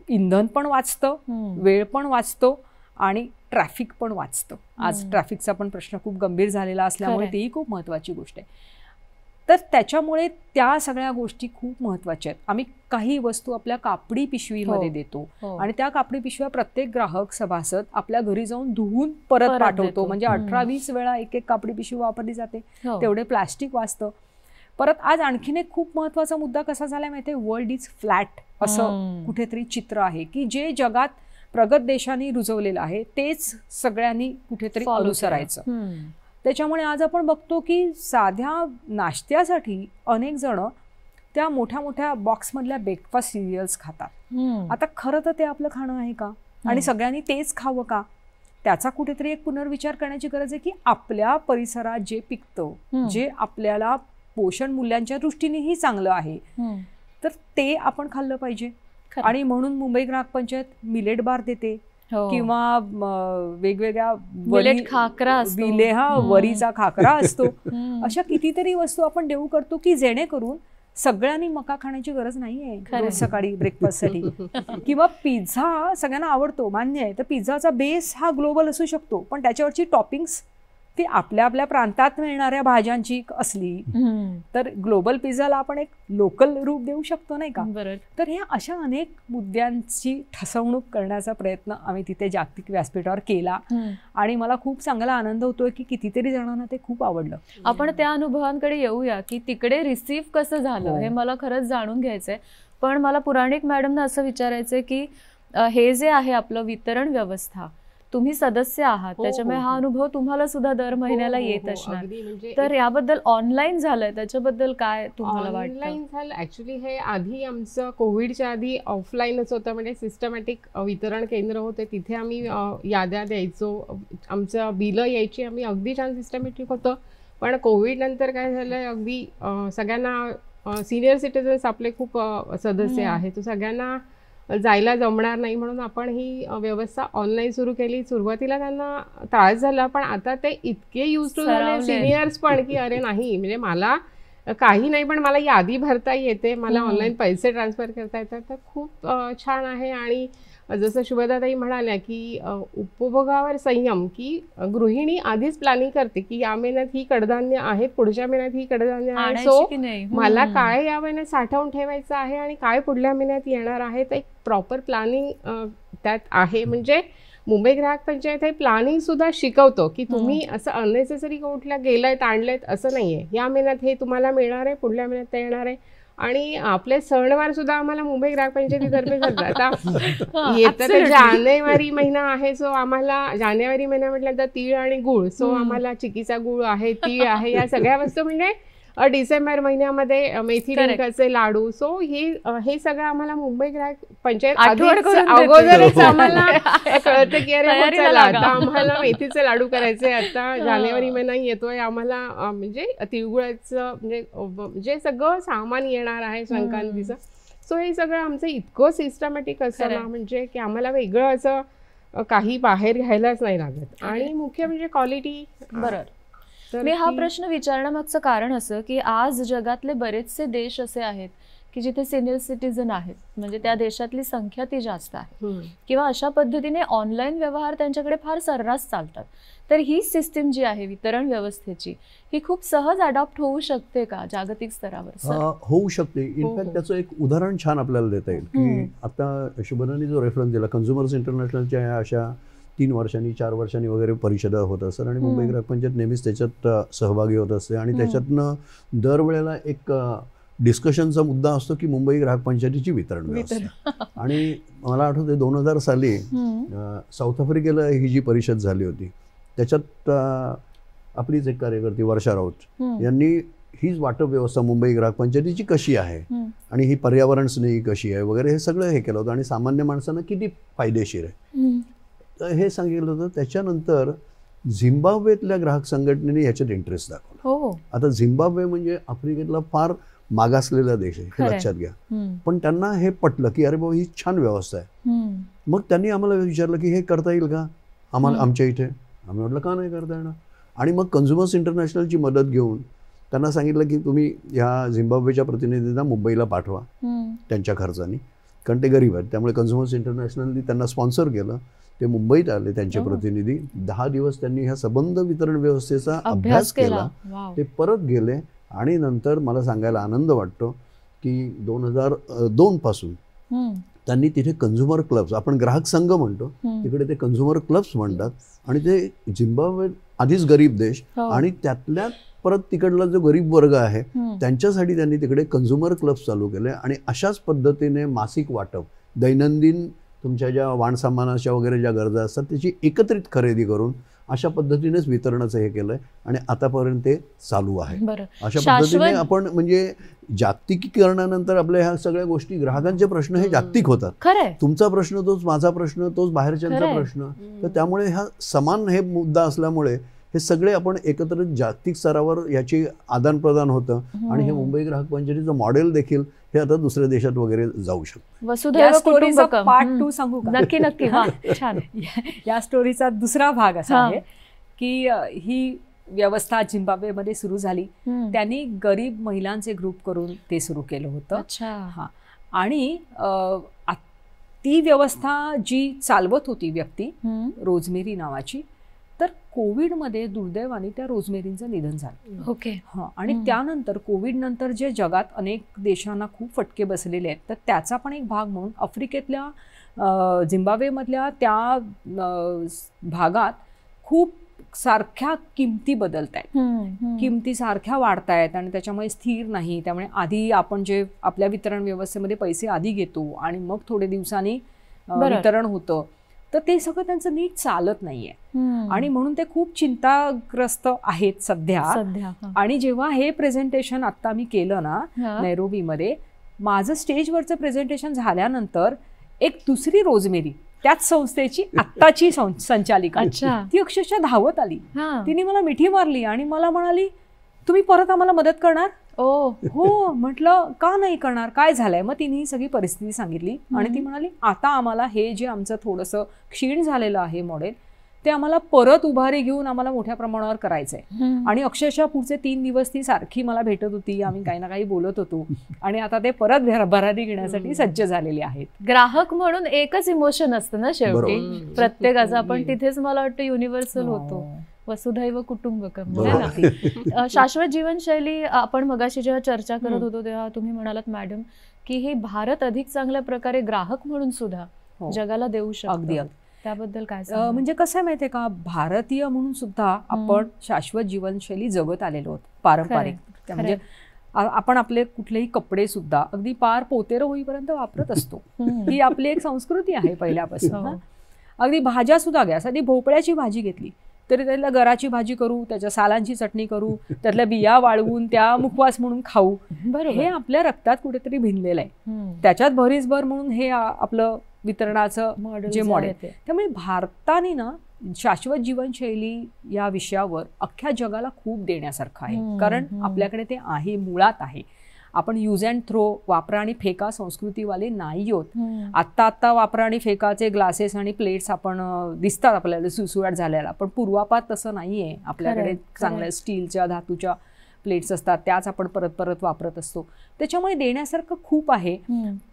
इंधन पण वाचतं, वेळ पण वाचतो आणि ट्रॅफिक पण वाचतं. आज ट्रॅफिकचा पण प्रश्न खूप गंभीर झालेला असल्यामुळे तीही खूप महत्त्वाची गोष्ट आहे. तर त्याच्यामुळे त्या सगळ्या गोष्टी खूप महत्त्वाच्या आहेत. आम्ही काही वस्तू आपल्या कापडी पिशवीमध्ये देतो आणि त्या कापडी पिशव्या प्रत्येक ग्राहक सभासद आपल्या घरी जाऊन धुवून परत पाठवतो. म्हणजे 18-20 वेळा एक कापडी पिशवी वापरली जाते, तेवढे प्लास्टिक वाचतं. परत आज आणखीन एक खूप महत्त्वाचा मुद्दा कसा झालाय माहितीये, वर्ल्ड इज फ्लॅट असं कुठेतरी चित्र आहे की जे जगात प्रगत देशांनी रुजवलेलं आहे तेच सगळ्यांनी कुठेतरी अनुसरायचं. त्याच्यामुळे आज आपण बघतो की साध्या नाश्त्यासाठी अनेक जण त्या मोठ्या मोठ्या बॉक्समधल्या ब्रेकफास्ट सिरियल्स खातात. आता खरं तर ते आपलं खाणं आहे का, आणि सगळ्यांनी तेच खावं का, त्याचा कुठेतरी एक पुनर्विचार करण्याची गरज आहे की आपल्या परिसरात जे पिकतं, जे आपल्याला पोषण मूल्यांच्या दृष्टीनेही चांगलं आहे, तर ते आपण खाल्लं पाहिजे. खरं. आणि म्हणून मुंबई ग्राहक पंचायत मिलेट बार देते हो. किंवा वेगवेगळ्या मिलेट खाकरा असतो. वरीचा खाकरा असतो. हम्म. अशा कितीतरी वस्तू आपण देऊ करतो की जेणेकरून सगळ्यांनी मका खाण्याची गरज नाहीये खरंय. रोज सकाळी ब्रेकफास्टसाठी. किंवा पिझ्झा सगळ्यांना आवडतो मान्य आहे, तर पिझ्झाचा बेस हा ग्लोबल असू शकतो, पण त्याच्यावरची टॉपिंग्स ती आपल्या आपल्या प्रांतात मिळणाऱ्या भाज्यांची असली हम्म. तर ग्लोबल पिझ्झाला आपण एक लोकल रूप देऊ शकतो नाही का. बरोबर. तर ह्या अशा अनेक मुद्द्यांची ठसवणूक करण्याचा प्रयत्न आम्ही तिथे जागतिक व्यासपीठावर केला हम्म. आणि मला खूप चांगला आनंद होतोय की कितीतरी जणांना ते खूप आवडलं. आपण त्या अनुभवांकडे येऊया की तिकडे रिसीव्ह कसं झालं हो. हे मला खरंच जाणून घ्यायचंय. पण मला पुराणिक मॅडमना असं विचारायचंय की हे जे आहे आपलं वितरण व्यवस्था, तुम्ही सदस्य आहात, हो, त्याच्यामुळे हो, हा हो. अनुभव तुम्हाला सुद्धा दर महिन्याला हो, हो, येत हो, असणार. अगदी म्हणजे तर याबद्दल ऑनलाईन झालंय त्याच्याबद्दल काय तुम्हाला वाटतं? ऑनलाईन झालं ऍक्च्युली. हे आधी आमचं कोविडच्या आधी ऑफलाईनच होतं, म्हणजे सिस्टमॅटिक वितरण केंद्र होते, तिथे आम्ही याद्या द्यायचो, आमचं बिलं यायची, आम्ही अगदी छान सिस्टमॅटिक होतं. पण कोविड नंतर काय झालं, अगदी सगळ्यांना सिनियर सिटीजन्स आपले खूप सदस्य आहेत, तर सगळ्यांना जायला जमणार नाही म्हणून आपण ही व्यवस्था ऑनलाईन सुरू केली. सुरुवातीला त्यांना त्रास झाला, पण आता ते इतके यूज टू झाले सरावले. सिनियर्स पण की अरे नाही, म्हणजे मला काही नाही पण मला यादी भरता येते, मला ऑनलाईन पैसे ट्रान्सफर करता येतात, तर खूप छान आहे. आणि जसं शुभदाताई म्हणाल्या की उपभोगावर संयम, की गृहिणी आधीच प्लॅनिंग करते की या महिन्यात ही कडधान्य आहेत, पुढच्या महिन्यात ही कडधान्य आहे, आणायची सो की नाही? मला काय या महिन्यात साठवून ठेवायचं आहे आणि काय पुढल्या महिन्यात येणार आहे, तर एक प्रॉपर प्लॅनिंग त्यात आहे. म्हणजे मुंबई ग्राहक पंचायत हे प्लॅनिंग सुद्धा शिकवतो की तुम्ही असं अननेसेसरी कुठल्या गेलायत आणलेत असं नाहीये, या महिन्यात हे तुम्हाला मिळणार आहे, पुढल्या महिन्यात ते येणार आहे. आणि आपले सणवार सुद्धा आम्हाला मुंबई ग्राहक पंचायतीतर्फे करतात. आता येतं तर जानेवारी महिना आहे, सो आम्हाला जानेवारी महिना म्हटल्यानंतर तीळ आणि गुळ, सो आम्हाला चिकीचा गुळ आहे, तीळ आहे, या सगळ्या वस्तू. म्हणजे डिसेंबर महिन्यामध्ये मेथी डिंकाचे लाडू, सो हे सगळं आम्हाला मुंबई ग्राहक पंचायत अगोदरच आम्हाला कळतं की अरे चला आता आम्हाला मेथीचे लाडू करायचे, आता जानेवारी महिना येतोय, आम्हाला म्हणजे तिळगुळाचं म्हणजे सगळं सामान येणार आहे संक्रांतीचं. सो हे सगळं आमचं इतकं सिस्टमॅटिक असतं ना, म्हणजे की आम्हाला वेगळं असं काही बाहेर घ्यायलाच नाही लागत. आणि मुख्य म्हणजे क्वालिटी. बरोबर. मी हा प्रश्न विचारण्यामागचं कारण असं की आज जगातले बरेचसे देश असे आहेत की जिथे सिनियर सिटीजन आहेत, म्हणजे त्या देशातली संख्या ती जास्त आहे, किंवा अशा पद्धतीने ऑनलाईन व्यवहार त्यांच्याकडे फार सर्रास चालतात. तर ही सिस्टीम जी आहे वितरण व्यवस्थेची, ही खूप सहज अडॉप्ट होऊ शकते का जागतिक स्तरावर? होऊ शकते. इनफॅक्ट त्याचं एक उदाहरण छान आपल्याला देता येईल की आता शुभदानी जो रेफरन्स दिला, कन्झ्युमर्स इंटरनॅशनलच्या अशा 3 वर्षांनी 4 वर्षांनी वगैरे परिषदा होत असतात आणि मुंबई ग्राहक पंचायत नेहमीच त्याच्यात सहभागी होत असते. आणि त्याच्यातनं दरवेळेला एक डिस्कशनचा मुद्दा असतो की मुंबई ग्राहक पंचायतीची वितरण व्यवस्था. आणि मला आठवते 2000 साली साऊथ आफ्रिकेला ही जी परिषद झाली होती, त्याच्यात आपलीच एक कार्यकर्ती वर्षा राऊत यांनी हीच वाटप व्यवस्था मुंबई ग्राहक पंचायतीची कशी आहे आणि ही पर्यावरण स्नेही कशी आहे वगैरे हे सगळं हे केलं होतं आणि सामान्य माणसांना किती फायदेशीर आहे तर हे सांगितलं होतं. त्याच्यानंतर झिम्बाब्वेतल्या ग्राहक संघटनेने याच्यात इंटरेस्ट दाखवला. आता झिम्बाब्वे म्हणजे आफ्रिकेतला फार मागासलेला देश आहे, हे लक्षात घ्या. पण त्यांना हे पटलं की अरे बाबा ही छान व्यवस्था आहे. मग त्यांनी आम्हाला विचारलं की हे करता येईल का आम्हाला आमच्या इथे. आम्ही म्हटलं का नाही करता येणार. आणि मग कन्झ्युमर्स इंटरनॅशनलची मदत घेऊन त्यांना सांगितलं की तुम्ही ह्या झिम्बाब्वेच्या प्रतिनिधींना मुंबईला पाठवा त्यांच्या खर्चाने, कारण ते गरीब आहेत. त्यामुळे कन्झ्युमर्स इंटरनॅशनलनी त्यांना स्पॉन्सर केलं. ते मुंबईत आले त्यांचे प्रतिनिधी. 10 दिवस त्यांनी ह्या सबंध वितरण व्यवस्थेचा अभ्यास केला. ते परत गेले आणि नंतर मला सांगायला आनंद वाटतो की 2002 पासून त्यांनी तिथे कन्झ्युमर क्लब्स, आपण ग्राहक संघ म्हणतो, तिकडे ते कन्झ्युमर क्लब्स म्हणतात. आणि ते झिम्बाब्वे आधीच गरीब देश आणि त्यातल्या परत तिकडला जो गरीब वर्ग आहे त्यांच्यासाठी त्यांनी तिकडे कन्झ्युमर क्लब्स चालू केले. आणि अशाच पद्धतीने मासिक वाटप, दैनंदिन तुमच्या ज्या वाणसामानाच्या वगैरे ज्या गरजा असतात त्याची एकत्रित खरेदी करून अशा पद्धतीनेच वितरणाचं हे केलंय आणि आतापर्यंत ते चालू आहे. अशा पद्धतीने आपण म्हणजे जागतिकीकरणानंतर आपल्या ह्या सगळ्या गोष्टी, ग्राहकांचे प्रश्न हे जागतिक होतात. तुमचा प्रश्न तोच, माझा प्रश्न तोच, बाहेरच्यांचा प्रश्न. तर त्यामुळे हा समान हे मुद्दा असल्यामुळे हे सगळे आपण एकत्र जागतिक स्तरावर याची आदान प्रदान होतं आणि हे मुंबई ग्राहक पंचायतीचं मॉडेल देखील हे आता दुसऱ्या देशात वगैरे जाऊ शकतं. वसुधैव कुटुंबकम. पार्ट 2 सांगू का? नक्की नक्की. वा, छान. या स्टोरीचा दुसरा भाग असा हा. आहे की ही व्यवस्था झिम्बाब्वेमध्ये सुरू झाली. त्यांनी गरीब महिलांचे ग्रुप करून ते सुरू केलं होतं. अच्छा. हा. आणि ती व्यवस्था जी चालवत होती व्यक्ती रोजमेरी नावाची, तर कोविडमध्ये दुर्दैवाने त्या रोजमेरींचं निधन झालं. ओके. हां. आणि त्यानंतर कोविड नंतर जे जगात अनेक देशांना खूप फटके बसलेले आहेत, तर त्याचा पण एक भाग म्हणून आफ्रिकेतल्या झिम्बाब्वेमधल्या त्या भागात खूप सारख्या किमती बदलत आहेत, किमती सारख्या वाढतायत आणि त्याच्यामुळे स्थिर नाही. त्यामुळे आधी आपण जे आपल्या वितरण व्यवस्थेमध्ये पैसे आधी घेतो आणि मग थोडे दिवसांनी वितरण होतं, तर ते सगळं त्यांचं नीट चालत नाहीये आणि म्हणून ते खूप चिंताग्रस्त आहेत सध्या. आणि जेव्हा हे प्रेझेंटेशन आता मी केलं ना नैरोबीमध्ये, माझं स्टेजवरचं प्रेझेंटेशन झाल्यानंतर एक दुसरी रोजमेरी त्याच संस्थेची आत्ताची संचालिका, ती अक्षरशः धावत आली. तिने मला मिठी मारली आणि मला म्हणाली, तुम्ही परत आम्हाला मदत करणार? हो. म्हटलं का नाही करणार, काय झालंय? मग तिने ही सगळी परिस्थिती सांगितली आणि ती म्हणाली, आता आम्हाला हे जे आमचं थोडंसं क्षीण झालेलं आहे मॉडेल, ते आम्हाला परत उभारी घेऊन आम्हाला मोठ्या प्रमाणावर करायचंय. आणि अक्षरशः पुढचे 3 दिवस ती सारखी मला भेटत होती, आम्ही काही ना काही बोलत होतो आणि आता ते परत भरारी घेण्यासाठी सज्ज झालेले आहेत. ग्राहक म्हणून एकच इमोशन असतं ना शेवटी प्रत्येकाचं. आपण तिथेच मला वाटतं युनिव्हर्सल होतो, वसुधैव कुटुंबकम. शाश्वत जीवनशैली आपण मगाशी जेव्हा चर्चा करत होतो तेव्हा तुम्ही म्हणालात मॅडम की हे भारत अधिक चांगल्या प्रकारे ग्राहक म्हणून सुद्धा जगाला देऊ शकतो. अगदी. त्याबद्दल काय? म्हणजे कसं आहे माहितीये का, भारतीय म्हणून सुद्धा आपण शाश्वत जीवनशैली जगत आलेलो आहोत, पारंपरिक. म्हणजे आपण आपले कुठलेही कपडे सुद्धा अगदी पार पोतेर होईपर्यंत वापरत असतो. ही आपली एक संस्कृती आहे पहिल्यापासून. अगदी भाज्या सुद्धा घ्या, साधी भोपळ्याची भाजी घेतली तरी त्याला गराची भाजी करू, त्याच्या सालांची चटणी करू, त्यातल्या बिया वाळवून त्या मुखवास म्हणून खाऊ, हे आपल्या रक्तात कुठेतरी भिनलेलं आहे. त्याच्यात भरीसभर म्हणून हे आपलं वितरणाचं जे मॉडेल. त्यामुळे भारताने ना शाश्वत जीवनशैली या विषयावर अख्ख्या जगाला खूप देण्यासारखं आहे. कारण आपल्याकडे ते आहे, मुळात आहे. आपण यूज अँड थ्रो, वापरा आणि फेका संस्कृतीवाले नाही आहोत. आत्ता वापरा आणि फेकाचे ग्लासेस आणि प्लेट्स आपण दिसतात आपल्याला सुसुवाट झालेला, पण पूर्वापार तसं नाहीये. आपल्याकडे चांगल्या स्टीलच्या, धातूच्या प्लेट्स असतात, त्याच आपण परत परत वापरत असतो. त्याच्यामुळे देण्यासारखं खूप आहे.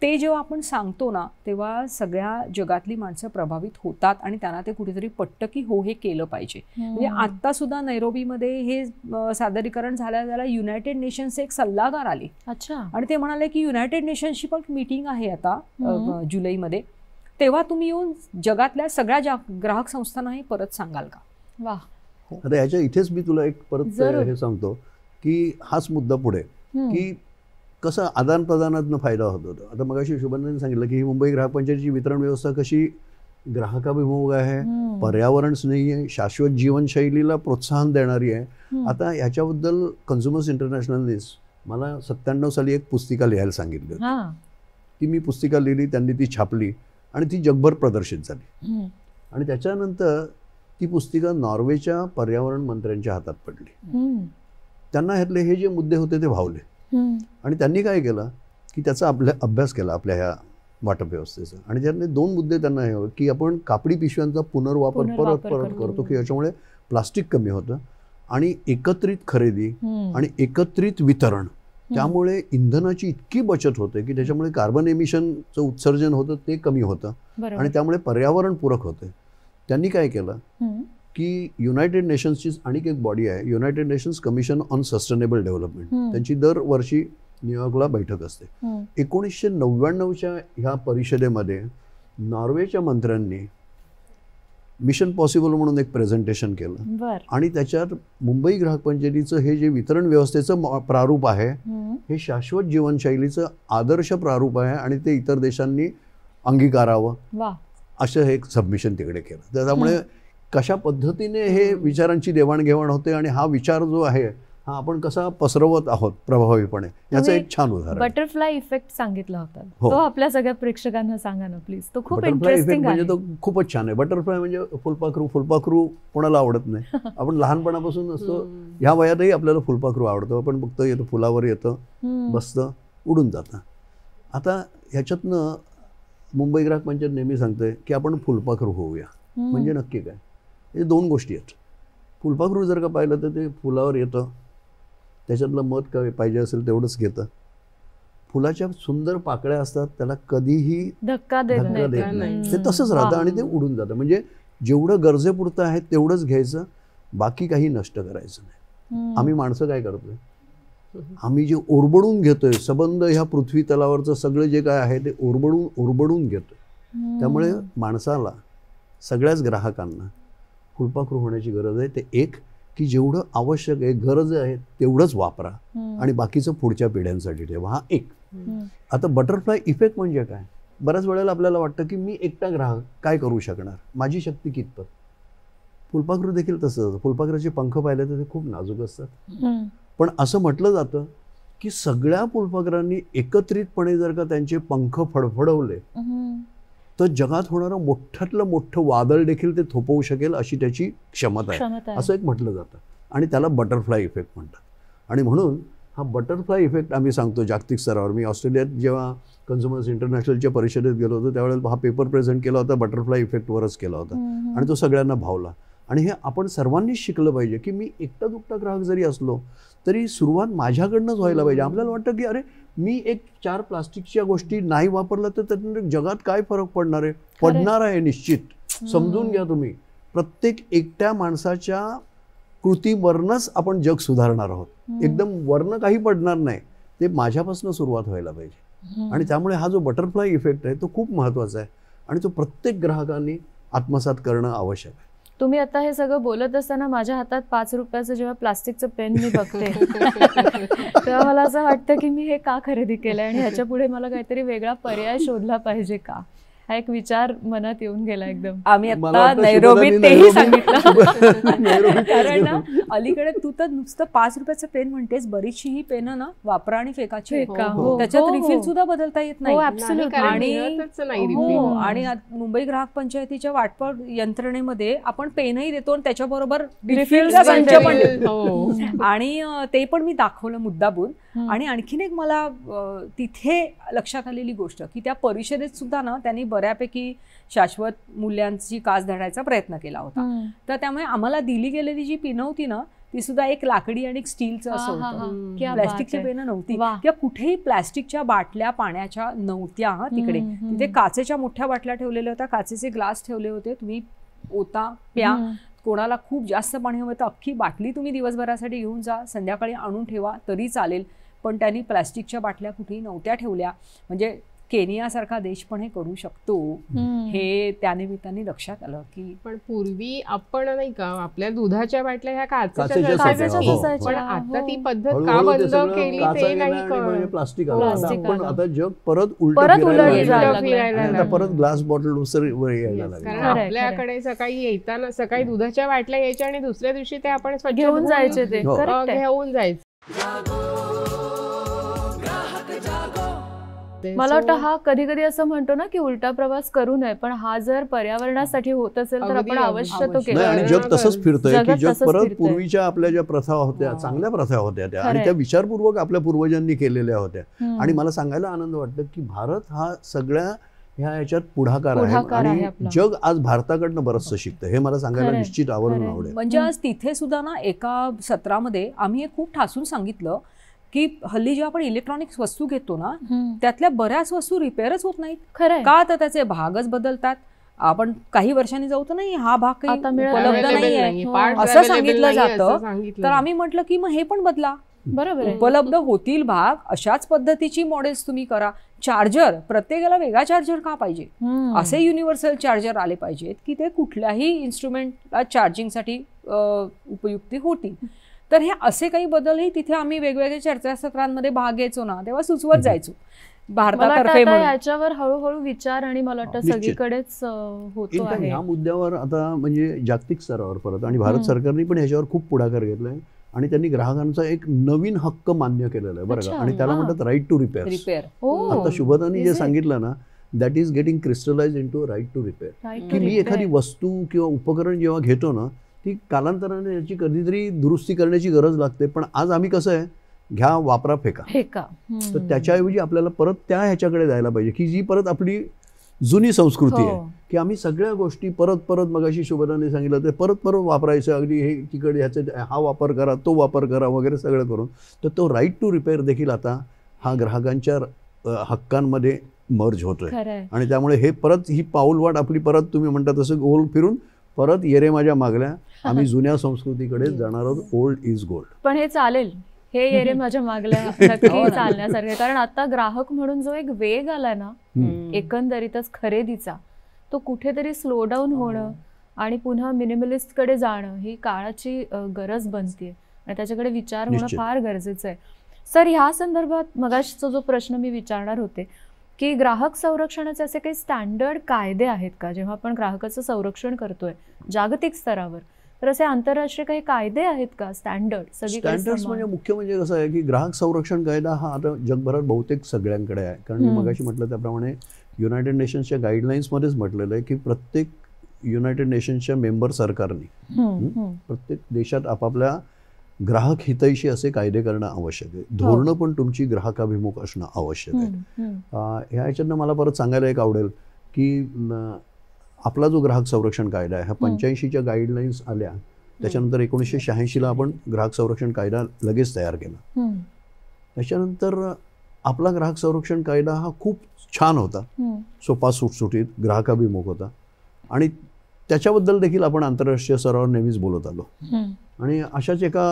ते जेव्हा आपण सांगतो ना, तेव्हा सगळ्या जगातली माणसं प्रभावित होतात आणि त्यांना ते कुठेतरी पटतं की हो, हे केलं पाहिजे. म्हणजे आता सुद्धा नैरोबीमध्ये हे सादरीकरण झाल्या युनायटेड नेशन्सचे एक सल्लागार आले. आणि ते म्हणाले की युनायटेड नेशन्सची पण मीटिंग आहे आता जुलैमध्ये, तेव्हा तुम्ही येऊन जगातल्या सगळ्या ग्राहक संस्थांना हे परत सांगाल का? वा. आता याच्या इथेच मी तुला एक परत हे सांगतो की हाच मुद्दा पुढे की कसं आदान प्रदानातनं फायदा होतो. आता मगाशी शुभनने सांगितलं की ही मुंबई ग्राहक पंचायतीची वितरण व्यवस्था कशी ग्राहकाभिमुख आहे, पर्यावरण स्नेही आहे, शाश्वत जीवनशैलीला प्रोत्साहन देणारी आहे. आता ह्याच्याबद्दल कन्झ्युमर्स इंटरनॅशनलने मला 97 साली एक पुस्तिका लिहायला सांगितली होती. ती मी पुस्तिका लिहिली, त्यांनी ती छापली आणि ती जगभर प्रदर्शित झाली. आणि त्याच्यानंतर ती पुस्तिका नॉर्वेच्या पर्यावरण मंत्र्यांच्या हातात पडली. त्यांना ह्यातले हे जे मुद्दे होते ते भावले आणि त्यांनी काय केलं की त्याचा अभ्यास केला आपल्या ह्या वाटप व्यवस्थेचा. आणि त्यातले 2 मुद्दे त्यांना हे की आपण कापडी पिशव्यांचा पुनर्वापर परत करतो की याच्यामुळे प्लास्टिक कमी होतं आणि एकत्रित खरेदी आणि एकत्रित वितरण, त्यामुळे इंधनाची इतकी बचत होते की त्याच्यामुळे कार्बन एमिशनचं उत्सर्जन होतं ते कमी होतं आणि त्यामुळे पर्यावरण पूरक होते. त्यांनी काय केलं की युनायटेड नेशन्सची आणखी एक बॉडी आहे, United nations commission on sustainable development. त्यांची दरवर्षी न्यूयॉर्कला बैठक असते. 1999च्या ह्या परिषदेमध्ये नॉर्वेच्या मंत्र्यांनी मिशन पॉसिबल म्हणून एक प्रेझेंटेशन केलं आणि त्याच्यात मुंबई ग्राहक पंचायतीचं हे जे वितरण व्यवस्थेचं प्रारूप आहे हे शाश्वत जीवनशैलीचं आदर्श प्रारूप आहे आणि ते इतर देशांनी अंगीकारावं असं हे एक सबमिशन तिकडे केलं. त्यामुळे कशा पद्धतीने हे विचारांची देवाणघेवाण होते आणि हा विचार जो आहे हा आपण कसा पसरवत आहोत प्रभावीपणे, याचं तुम्ही एक छान उदाहरण. बटरफ्लाय इफेक्ट सांगितला होता, हो. तो आपल्या सगळ्या प्रेक्षकांना सांगा ना प्लीज. तो खूप बटरफ्लाय इफेक्ट इंटरेस्टिंग म्हणजे आहे. तो खूपच छान आहे. बटरफ्लाय म्हणजे फुलपाखरू कोणाला आवडत नाही. आपण लहानपणापासून असतो, ह्या वयातही आपल्याला फुलपाखरू आवडतं. आपण बघतो येतं, फुलावर येतं, बसतं, उडून जातं. आता ह्याच्यातनं मुंबई ग्राहक पंचायत नेहमी सांगते की आपण फुलपाखरू होऊया. म्हणजे नक्की काय, हे दोन गोष्टी आहेत. फुलपाखरू जर का पाहिलं तर ते फुलावर येतं, त्याच्यातलं मध काय पाहिजे असेल तेवढंच घेतं. फुलाच्या सुंदर पाकळ्या असतात, त्याला कधीही धक्का देत धक्का देत नाही. नाही. ते तसंच राहतं आणि ते उडून जातं. म्हणजे जेवढं गरजेपुरतं आहे तेवढंच घ्यायचं, बाकी काही नष्ट करायचं नाही. आम्ही माणसं काय करतोय, आम्ही जे ओरबडून घेतोय, सबंध ह्या पृथ्वी तलावरचं सगळं जे काय आहे ते ओरबडून घेतोय. त्यामुळे माणसाला, सगळ्याच ग्राहकांना फुलपाखरू होण्याची गरज आहे. ते एक की जेवढं आवश्यक आहे, गरज आहे तेवढंच वापरा आणि बाकीचं पुढच्या पिढ्यांसाठी ठेवा. हा एक. आता बटरफ्लाय इफेक्ट म्हणजे काय, बऱ्याच वेळेला आपल्याला वाटतं की मी एकटा ग्राहक काय करू शकणार, माझी शक्ती कितपत. फुलपाखरू देखील तसं. फुलपाखराचे पंख पाहिले तर ते खूप नाजूक असतात. पण असं म्हटलं जातं की सगळ्या फुलपाखरांनी एकत्रितपणे जर का त्यांचे पंख फडफडवले तर जगात होणारं मोठ्यातलं मोठं वादळ देखील ते थोपवू शकेल अशी त्याची क्षमता आहे, असं एक म्हटलं जातं. आणि त्याला बटरफ्लाय इफेक्ट म्हणतात. आणि म्हणून हा बटरफ्लाय इफेक्ट आम्ही सांगतो जागतिक स्तरावर. मी ऑस्ट्रेलियात जेव्हा कन्झ्युमर्स इंटरनॅशनलच्या परिषदेत गेलो होतो त्यावेळेला हा पेपर प्रेझेंट केला होता, बटरफ्लाय इफेक्टवरच केला होता. आणि तो सगळ्यांना भावला. आणि हे आपण सर्वांनीच शिकलं पाहिजे की मी एकटा दुकटा ग्राहक जरी असलो तरी सुरुवात माझ्याकडनंच व्हायला पाहिजे. आपल्याला वाटतं की अरे मी एक 4 प्लास्टिकच्या गोष्टी नाही वापरल्या तर त्यातून जगात काय फरक पडणार आहे, पडणार आहे निश्चित. समजून घ्या तुम्ही, प्रत्येक एकट्या माणसाच्या कृतीवरनंच आपण जग सुधारणार आहोत. एकदम वरनं काही पडणार नाही, ते माझ्यापासून सुरुवात व्हायला पाहिजे. आणि त्यामुळे हा जो बटरफ्लाय इफेक्ट आहे तो खूप महत्त्वाचा आहे आणि तो प्रत्येक ग्राहकांनी आत्मसात करणं आवश्यक आहे. तुम्ही आता हे सगळं बोलत असताना माझ्या हातात 5 रुपयाचं जेव्हा प्लास्टिकचं पेन मी बघते तेव्हा मला असं वाटतं की मी हे का खरेदी केलंय आणि ह्याच्या पुढे मला काहीतरी वेगळा पर्याय शोधला पाहिजे का, हा एक विचार मनात येऊन गेला एकदम. आम्ही मला आता वाटतं नैरोबीत शुभदानी तेही नैरोबीत सांगितलं. कारण ना अलीकडे तू तर नुसतं 5 रुपयाचं पेन म्हणतेस, बरीचशी ही पेन ना वापरा आणि फेकाची आहेत. फेका, हो. त्याच्यात हो, रिफिल हो. सुद्धा बदलता येत नाही. हो, absolutely. कारण आणि मिळतच नाही हो, refill. आणि मुंबई ग्राहक पंचायतीच्या वाटप यंत्रणेमध्ये आपण पेनही देतो आणि त्याच्याबरोबर रिफिलचा संच पण देतो. हो. आणि ते पण मी दाखवलं मुद्दाबून. आणि आणखीन एक मला तिथे लक्षात आलेली गोष्ट की त्या परिषदेत सुद्धा ना त्यांनी बऱ्यापैकी शाश्वत मूल्यांची कास धरायचा प्रयत्न केला होता. तर त्यामुळे आम्हाला दिली गेलेली जी पिनं होती ना ती सुद्धा एक लाकडी आणि एक स्टीलचं असं होतं. प्लॅस्टिकची पेनं नव्हती किंवा कुठेही प्लॅस्टिकच्या बाटल्या पाण्याच्या नव्हत्या. तिकडे तिथे काचेच्या मोठ्या बाटल्या ठेवलेल्या होत्या, काचेचे ग्लास ठेवले होते. तुम्ही ओता प्या, कोणाला खूप जास्त पाणी हवं तर अख्खी बाटली तुम्ही दिवसभरासाठी घेऊन जा, संध्याकाळी आणून ठेवा तरी चालेल. पण त्यांनी प्लॅस्टिकच्या बाटल्या कुठेही नव्हत्या ठेवल्या. म्हणजे केनियासारखा देश पण हे करू शकतो हे त्यानिमित्ताने लक्षात आलं. की पण पूर्वी आपण नाही का आपल्या दुधाच्या बाटल्या ह्या काचेच्याच काचेच्याच असायच्या. पण आता ती पद्धत का बंद केली ते नाही कळलं. प्लास्टिक प्लास्टिक पण आता जग परत उलट फिरायला फिरायला लागलं. आता परत ग्लास बॉटल वर यायला कारण लागलं. आपल्याकडे सकाळी येताना सकाळी दुधाच्या बाटल्या यायच्या आणि दुसऱ्या दिवशी ते आपण स्वच्छ घेऊन धुवून, जायचे ते. हो. Correct आहे. घेऊन जायचं. मला वाटतं हा कधी कधी असं म्हणतो ना की उलटा प्रवास करू नये, पण हा जर पर्यावरणासाठी होत असेल तर अगदी आपण अवश्य तो नाही, केला आणि पाहिजे. जग तसंच फिरतंय की जगात जग तसंच परत फिरतंय. पूर्वीच्या आपल्या ज्या प्रथा होत्या, चांगल्या प्रथा होत्या त्या, आणि खरंय. त्या विचारपूर्वक आपल्या पूर्वजांनी केलेल्या होत्या. आणि मला सांगायला आनंद वाटतं की भारत हा सगळ्या ह्या याच्यात पुढाकार आहे पुढाकार आहे आणि आपला. जग आज भारताकडनं बरंचसं शिकतं. हे मला सांगायला खरंय, निश्चित आवर्जून खरंय. आवडेल. म्हणजे आज तिथे सुद्धा ना एका सत्रामध्ये आम्ही हे खूप ठासून सांगितलं की हल्ली जेव्हा आपण इलेक्ट्रॉनिक्स वस्तू घेतो ना त्यातल्या बऱ्याच वस्तू रिपेअरच होत नाहीत. खरंय. का तर त्याचे भागच बदलतात. आपण काही वर्षांनी जाऊ तर नाही हा भाग काही आता मिळत उपलब्ध available नाहीये नाहीये, parts असं available सांगितलं नाहीये, जातं. असं सांगितलं. तर आम्ही म्हटलं की मग हे पण बदला. बरोबर आहे. उपलब्ध होतील भाग अशाच पद्धतीची मॉडेल्स तुम्ही करा. चार्जर प्रत्येकाला वेगळा चार्जर का पाहिजे, असे युनिव्हर्सल चार्जर आले पाहिजेत की ते कुठल्याही इन्स्ट्रुमेंटला चार्जिंगसाठी उपयुक्ती होतील. तर हे असे काही बदलही तिथे आम्ही वेगवेगळ्या चर्चासत्रांमध्ये भाग घ्यायचो ना तेव्हा सुचवत जायचो भारतातर्फे म्हणून. याच्यावर हळूहळू विचार आणि मला वाटतं निश्चित. सगळीकडेच होतो आहे. ह्या मुद्द्यावर आता म्हणजे जागतिक स्तरावर परत आणि भारत सरकारने पण ह्याच्यावर खूप पुढाकार घेतलाय. आणि त्यांनी ग्राहकांचा एक नवीन हक्क मान्य केलेला आहे बरं का, अच्छा, आणि त्याला वा. म्हणतात राईट टू रिपेअर. रिपेअर. आता शुभदानी जे is it? सांगितलं ना, that is getting crystallize into right to repair. Right to की मी एखादी repair. वस्तू किंवा उपकरण जेव्हा घेतो ना, ती कालांतराने याची कधीतरी दुरुस्ती करण्याची गरज लागते, पण आज आम्ही कसं आहे, घ्या वापरा फेका. फेका. तर त्याच्याऐवजी आपल्याला परत त्या ह्याच्याकडे जायला पाहिजे की जी परत आपली जुनी संस्कृती आहे, हो. की आम्ही सगळ्या गोष्टी परत परत मगाशी शुभदाने सांगितलं ते परत परत वापरायचं, अगदी हे तिकडे ह्याचे हा वापर करा, तो वापर करा वगैरे सगळं करून. तर तो राईट टू रिपेअर देखील आता हा ग्राहकांच्या हक्कांमध्ये मर्ज होतोय. खरंय. आणि त्यामुळे हे परत ही पाऊलवाट आपली परत तुम्ही म्हणता तसं गोल फिरून परत येरे माझ्या मागल्या, आम्ही जुन्या संस्कृतीकडे जाणार आहोत. Old is gold. पण हे चालेल, हे येरे माझ्या मागल्या नक्की चालण्यासारखे. कारण आता ग्राहक म्हणून जो एक वेग आलाय ना एकंदरीतच खरेदीचा, तो कुठेतरी स्लो डाऊन होणं आणि पुन्हा मिनिमलिस्ट कडे जाणं ही काळाची गरज बनतेय आणि त्याच्याकडे विचार होणं निश्चित. फार गरजेचं आहे. सर, ह्या संदर्भात मगाशीचा जो प्रश्न मी विचारणार होते की ग्राहक संरक्षणाचे असे काही स्टँडर्ड कायदे आहेत का, जेव्हा आपण ग्राहकाचं संरक्षण करतोय जागतिक स्तरावर, तर असे आंतरराष्ट्रीय काही कायदे आहेत का स्टँडर्ड सगळीकडे स्टँडर्ड्स समान? म्हणजे मुख्य म्हणजे कसं आहे की ग्राहक संरक्षण कायदा हा आता जगभरात बहुतेक सगळ्यांकडे आहे. कारण मी मगाशी म्हटलं त्याप्रमाणे युनायटेड नेशन्सच्या गाईडलाईन्समध्येच म्हटलेलं आहे की प्रत्येक युनायटेड नेशन्सच्या मेंबर सरकारने प्रत्येक देशात आपापल्या ग्राहक हितैषी असे कायदे करणं आवश्यक आहे. धोरणं पण तुमची ग्राहकाभिमुख असणं आवश्यक आहे. ह्या ह्याच्यातनं मला परत सांगायला एक आवडेल की आपला जो ग्राहक संरक्षण कायदा आहे हा 85च्या गाईडलाईन्स आल्या, त्याच्यानंतर 1986ला आपण ग्राहक संरक्षण कायदा लगेच तयार केला. त्याच्यानंतर आपला ग्राहक संरक्षण कायदा हा खूप छान होता, सोपा, सुटसुटीत, ग्राहकाभिमुख होता आणि त्याच्याबद्दल देखील आपण आंतरराष्ट्रीय स्तरावर नेहमीच बोलत आलो. आणि अशाच एका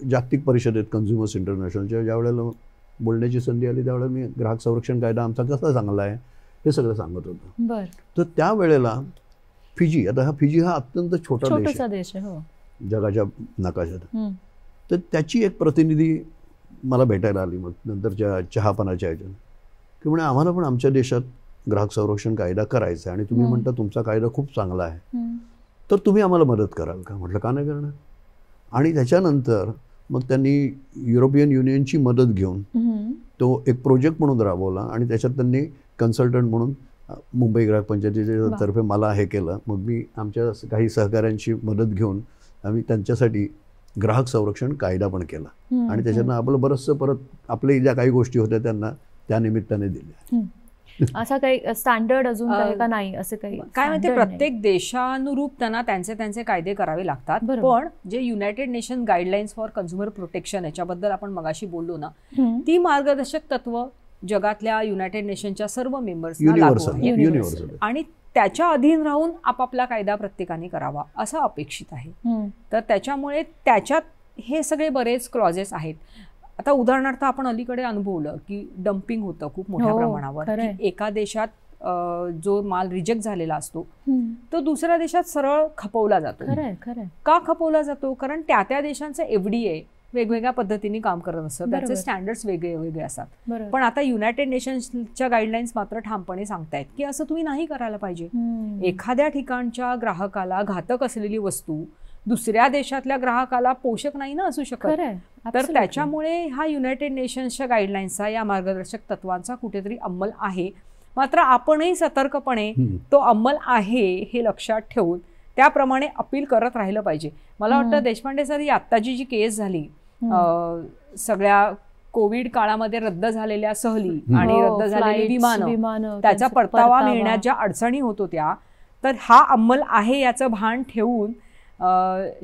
जागतिक परिषदेत कन्झ्युमर्स इंटरनॅशनलच्या ज्या वेळेला बोलण्याची संधी आली त्यावेळेला मी ग्राहक संरक्षण कायदा आमचा कसा चांगला आहे हे सगळं सांगत होतो. बर. तर त्यावेळेला फिजी, आता हा फिजी हा अत्यंत छोटा देश आहे हो जगाच्या नकाशात, तर त्याची एक प्रतिनिधी मला भेटायला आली मग नंतरच्या चहापानाच्या ह्याच्यात, की म्हणे आम्हाला पण आमच्या देशात ग्राहक संरक्षण कायदा करायचा आहे आणि तुम्ही म्हणता तुमचा कायदा खूप चांगला आहे, तर तुम्ही आम्हाला मदत कराल का? म्हटलं का नाही करणार. आणि त्याच्यानंतर मग त्यांनी युरोपियन युनियनची मदत घेऊन तो एक प्रोजेक्ट म्हणून राबवला आणि त्याच्यात त्यांनी कन्सल्टंट म्हणून मुंबई ग्राहक पंचायतीच्या तर्फे मला हे केलं. मग मी आमच्या काही सहकाऱ्यांची मदत घेऊन आम्ही त्यांच्यासाठी ग्राहक संरक्षण कायदा पण केला आणि त्याच्यातनं आपलं बरंचसं परत आपल्या ज्या काही गोष्टी होत्या त्यांना त्या निमित्ताने दिल्या. असा काही स्टँडर्ड अजून काही का नाही असं काही? काय माहिती, प्रत्येक देशानुरूप त्यांना त्यांचे कायदे करावे लागतात. पण जे United nation guidelines for consumer protection याच्याबद्दल आपण मगाशी बोललो ना, ती मार्गदर्शक तत्व जगातल्या युनायटेड नेशनच्या सर्व मेंबर्सना लागू आहे आणि त्याच्या अधीन राहून आपापला कायदा प्रत्येकाने करावा असं अपेक्षित आहे. तर त्याच्यामुळे त्याच्यात हे सगळे बरेच क्लॉजेस आहेत. आता उदाहरणार्थ आपण अलीकडे अनुभवलं की डम्पिंग होतं खूप मोठ्या प्रमाणावर, की एका देशात जो माल रिजेक्ट झालेला असतो तो दुसऱ्या देशात सरळ खपवला जातो. का खपवला जातो? कारण त्या देशांचं FDA वेगवेगळ्या पद्धतीने काम करत असतं, त्याचे स्टँडर्ड्स वेगळे वेगळे असतात. पण आता युनायटेड नेशन्सच्या गाईडलाईन्स मात्र ठामपणे सांगतायत की असं तुम्ही नाही करायला पाहिजे. एखाद्या ठिकाणच्या ग्राहकाला घातक असलेली वस्तू दुसऱ्या देशातल्या ग्राहकाला पोषक नाही ना असू शकत. तर त्याच्यामुळे हा युनायटेड नेशन्सच्या गाईडलाईन्सचा, या मार्गदर्शक तत्वांचा कुठेतरी अंमल आहे. मात्र आपणही सतर्कपणे तो अंमल आहे हे लक्षात ठेवून त्याप्रमाणे अपील करत राहिलं पाहिजे. मला वाटतं देशपांडे सर, ही आत्ताची जी केस झाली सगळ्या कोविड काळामध्ये रद्द झालेल्या सहली आणि रद्द झालेली विमानं, त्याचा परतावा मिळण्यात ज्या अडचणी होत होत्या, तर हा अंमल आहे याचं भान ठेवून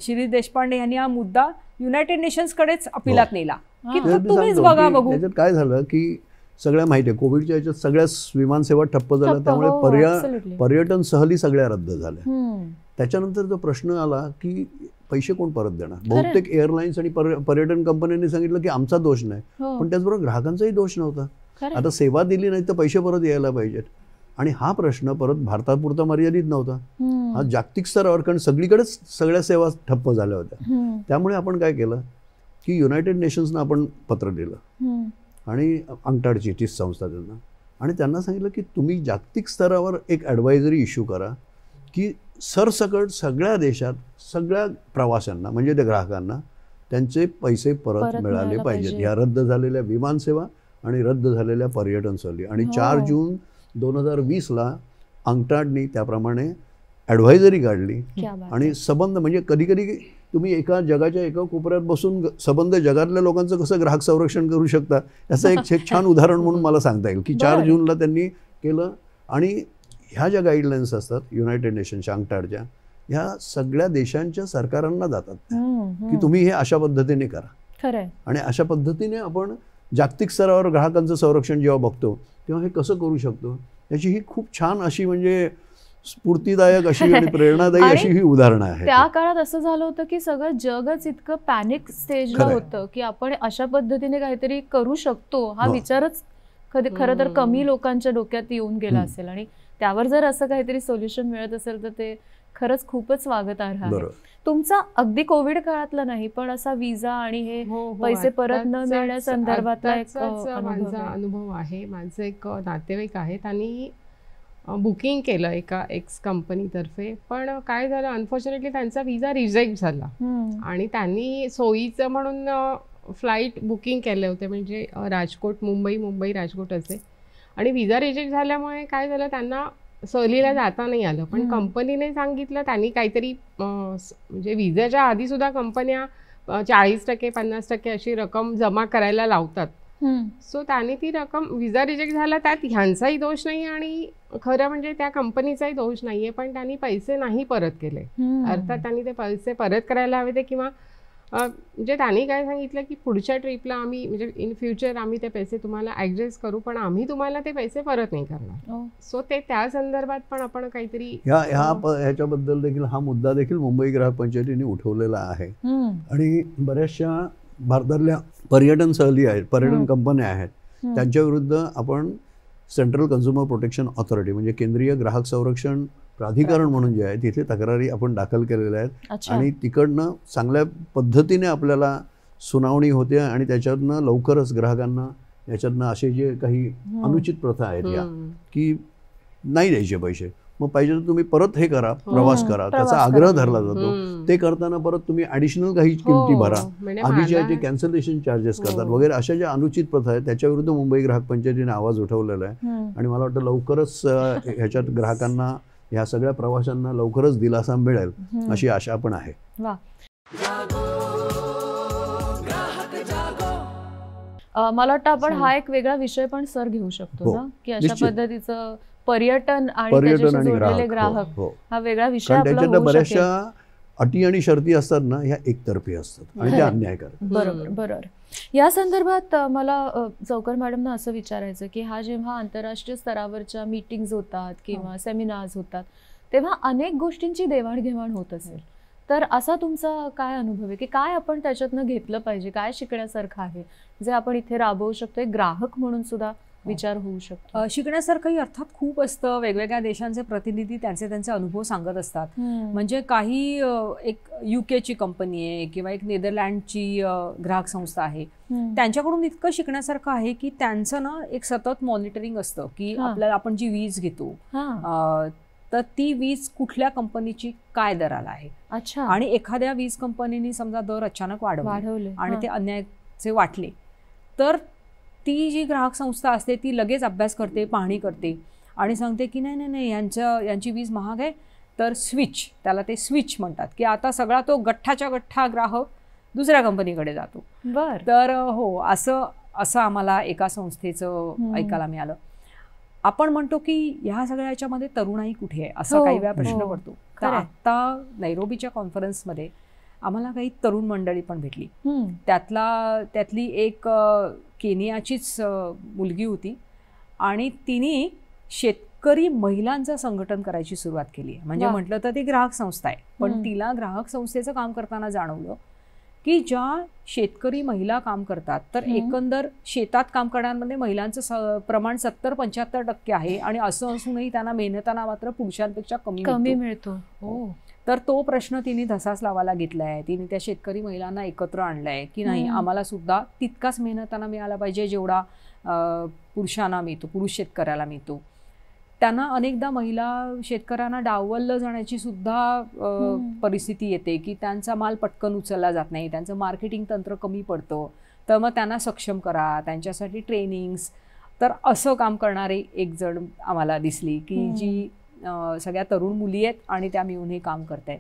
शिरीष देशपांडे यांनी हा मुद्दा युनायटेड नेशन्सकडेच अपीलात नेला की तुम्हीच बघा. बघू त्याच्यात काय झालं की सगळ्या माहिती आहे, कोविडच्या याच्यात सगळ्या विमानसेवा ठप्प झाल्या, त्यामुळे पर्यटन सहली सगळ्या रद्द झाल्या. त्याच्यानंतर जो प्रश्न आला की पैसे कोण परत देणार? बहुतेक एअरलाईन्स आणि पर्यटन कंपन्यांनी सांगितलं की आमचा दोष नाही, पण त्याचबरोबर ग्राहकांचाही दोष नव्हता. आता सेवा दिली नाही तर पैसे परत यायला पाहिजेत. आणि हा प्रश्न परत भारतापुरता मर्यादित नव्हता, हा जागतिक स्तरावर, कारण सगळीकडेच सगळ्या सेवा ठप्प झाल्या होत्या. त्यामुळे आपण काय केलं की युनायटेड नेशन्सना आपण पत्र दिलं आणि अंगठाडची तीच संस्था त्यांना, आणि त्यांना सांगितलं की तुम्ही जागतिक स्तरावर एक ॲडवायझरी इश्यू करा की सरसकट सगळ्या देशात सगळ्या प्रवाशांना म्हणजे त्या ग्राहकांना त्यांचे पैसे परत मिळाले मिळायला पाहिजेत. पाहिजे. या रद्द झालेल्या विमानसेवा आणि रद्द झालेल्या पर्यटन सहली. आणि 4 जून 2020ला अंक्टाडनी त्याप्रमाणे ॲडव्हायझरी काढली. क्या बात आणि संबंध म्हणजे कधी कधी तुम्ही जगाच्या एका कोपऱ्यात बसून संबंध जगातल्या लोकांचं कसं ग्राहक संरक्षण करू शकता याचं एक छान उदाहरण म्हणून मला सांगता येईल की 4 जूनला त्यांनी केलं. आणि ह्या ज्या गाईडलाईन्स असतात युनायटेड नेशनच्या अंक्टाडच्या, ह्या सगळ्या देशांच्या सरकारांना जातात की तुम्ही हे अशा पद्धतीने करा. खरंय. आणि अशा पद्धतीने आपण जागतिक स्तरावर ग्राहकांचं संरक्षण जेव्हा बघतो तेव्हा हे कसं करू शकतो याची ही खूप छान अशी म्हणजे स्फूर्तिदायक अशी आणि प्रेरणादायी आणि अशी ही उदाहरणं आहेत. त्या काळात असं झालं होतं की सगळं जगच इतकं पॅनिक स्टेजला खरंय. होतं की आपण अशा पद्धतीने काहीतरी करू शकतो हा विचारच खरं तर कमी लोकांच्या डोक्यात येऊन गेला असेल. आणि त्यावर जर असं काहीतरी सोल्युशन मिळत असेल तर ते खरंच खूपच स्वागतार्ह आहे. बरोबर. तुमचा अगदी कोविड काळातला नाही पण असा विजा आणि हे पैसे परत न मिळण्यासंदर्भातला एक माझा अनुभव आहे. माझं एक नातेवाईक आहेत आणि बुकिंग केलं एका एक्स कंपनीतर्फे, पण काय झालं अनफॉर्च्युनेटली त्यांचा विजा रिजेक्ट झाला. आणि त्यांनी सोयीचं म्हणून फ्लाईट बुकिंग केले होते, म्हणजे राजकोट मुंबई राजकोट असे. आणि विजा रिजेक्ट झाल्यामुळे काय झालं त्यांना सहलीला जाता नाही आलं. पण कंपनीने सांगितलं त्यांनी काहीतरी म्हणजे विजाच्या आधी सुद्धा कंपन्या 40% 50% अशी रक्कम जमा करायला लावतात. सो त्यांनी ती रक्कम विजा रिजेक्ट झाला त्यात ह्यांचाही दोष नाही आणि खरं म्हणजे त्या कंपनीचाही दोष नाहीये, पण त्यांनी पैसे नाही परत केले. अर्थात त्यांनी ते पैसे परत करायला हवे ते, किंवा म्हणजे त्यांनी काय सांगितलं की पुढच्या ट्रिपला आम्ही म्हणजे इन फ्युचर आम्ही ते पैसे तुम्हाला ॲडजस्ट करू पण आम्ही तुम्हाला ते पैसे परत नाही करणार. सो ते त्या संदर्भात पण आपण काहीतरी ह्याच्याबद्दल देखील हा मुद्दा देखील मुंबई ग्राहक पंचायतीने उठवलेला आहे. आणि बऱ्याचशा भारतातल्या पर्यटन सहली आहेत, पर्यटन कंपन्या आहेत, त्यांच्या विरुद्ध आपण सेंट्रल कन्झ्युमर प्रोटेक्शन ऑथॉरिटी म्हणजे केंद्रीय ग्राहक संरक्षण प्राधिकरण म्हणून जे आहे तिथे तक्रारी आपण दाखल केलेल्या आहेत. आणि तिकडनं चांगल्या पद्धतीने आपल्याला सुनावणी होते आणि त्याच्यातनं लवकरच ग्राहकांना याच्यातनं असे जे काही अनुचित प्रथा आहेत या की नाही द्यायचे पैसे, मग पाहिजे तर तुम्ही परत हे करा, प्रवास करा, त्याचा आग्रह धरला जातो. ते करताना परत तुम्ही ॲडिशनल काही किमती भरा, आधीच्या जे कॅन्सलेशन चार्जेस करतात वगैरे अशा ज्या अनुचित प्रथा आहेत त्याच्याविरुद्ध मुंबई ग्राहक पंचायतीने आवाज उठवलेला आहे. आणि मला वाटतं लवकरच ह्याच्यात ग्राहकांना ह्या सगळ्या प्रवाशांना लवकरच दिलासा मिळेल अशी आशा पण आहे. मला वाटतं आपण हा एक वेगळा विषय पण सर घेऊ शकतो ना की अशा पद्धतीचं पर्यटन आणि त्याच्याशी जोडलेले ग्राहक हा वेगळा विषय आपला होऊ बऱ्याचशा अटी आणि शर्ती असतात ना ह्या एकतर्फी असतात आणि त्या अन्यायकारक. बरोबर. या संदर्भात मला चौकर मॅडमना असं विचारायचं की हा जेव्हा आंतरराष्ट्रीय स्तरावरच्या मीटिंग्स होतात किंवा सेमिनार्स होतात तेव्हा अनेक गोष्टींची देवाणघेवाण होत असेल, तर असा तुमचा काय अनुभव आहे की काय आपण त्याच्यातनं घेतलं पाहिजे, काय शिकण्यासारखं आहे जे आपण इथे राबवू शकतो, एक ग्राहक म्हणून सुद्धा विचार होऊ शकतो. शिकण्यासारखंही अर्थात खूप असतं. वेगवेगळ्या देशांचे प्रतिनिधी त्यांचे अनुभव सांगत असतात. म्हणजे काही एक युकेची कंपनी आहे किंवा एक नेदरलँडची ग्राहक संस्था आहे, त्यांच्याकडून इतकं शिकण्यासारखं आहे की त्यांचं ना एक सतत मॉनिटरिंग असतं की आपल्याला आपण जी वीज घेतो तर ती वीज कुठल्या कंपनीची काय दराला आहे. अच्छा. आणि एखाद्या वीज कंपनीने समजा दर अचानक वाढवले आणि ते अन्यायाचे वाटले तर ती जी ग्राहक संस्था असते ती लगेच अभ्यास करते, पाहणी करते आणि सांगते की नाही यांची वीज महाग आहे तर स्विच, त्याला ते स्विच म्हणतात की आता सगळा तो गठ्ठाच्या गठ्ठा ग्राहक दुसऱ्या कंपनीकडे जातो. तर हो असं आम्हाला एका संस्थेचं ऐकायला मिळालं. आपण म्हणतो की ह्या सगळ्या याच्यामध्ये तरुणाई कुठे आहे असा काही वेळा प्रश्न पडतो. तर आता नैरोबीच्या कॉन्फरन्समध्ये आम्हाला काही तरुण मंडळी पण भेटली. त्यातली एक केनियाचीच मुलगी होती आणि तिने शेतकरी महिलांचं संघटन करायची सुरुवात केली. म्हणजे म्हटलं तर ती ग्राहक संस्था आहे पण तिला ग्राहक संस्थेचं काम करताना जाणवलं की ज्या शेतकरी महिला काम करतात तर एकंदर शेतात काम करण्यामध्ये महिलांचं प्रमाण 70-75% आहे आणि असं असूनही त्यांना मेहनताना मात्र पुरुषांपेक्षा कमी मिळतो. तर तो प्रश्न तिने धसास लावायला घेतलाय. तिने त्या शेतकरी महिलांना एकत्र आणलाय की नाही आम्हाला सुद्धा तितकाच मेहनताना मिळाला पाहिजे जेवढा पुरुषांना मिळतो, पुरुष शेतकऱ्याला मिळतो. त्यांना अनेकदा महिला शेतकऱ्यांना डावललं जाण्याची सुद्धा परिस्थिती येते की त्यांचा माल पटकन उचलला जात नाही, त्यांचं मार्केटिंग तंत्र कमी पडतं, तर मग त्यांना सक्षम करा, त्यांच्यासाठी ट्रेनिंग्स. तर असं काम करणारी एक जण आम्हाला दिसली की जी सगळ्या तरुण मुली आहेत आणि त्या मिळून हे काम करत आहेत.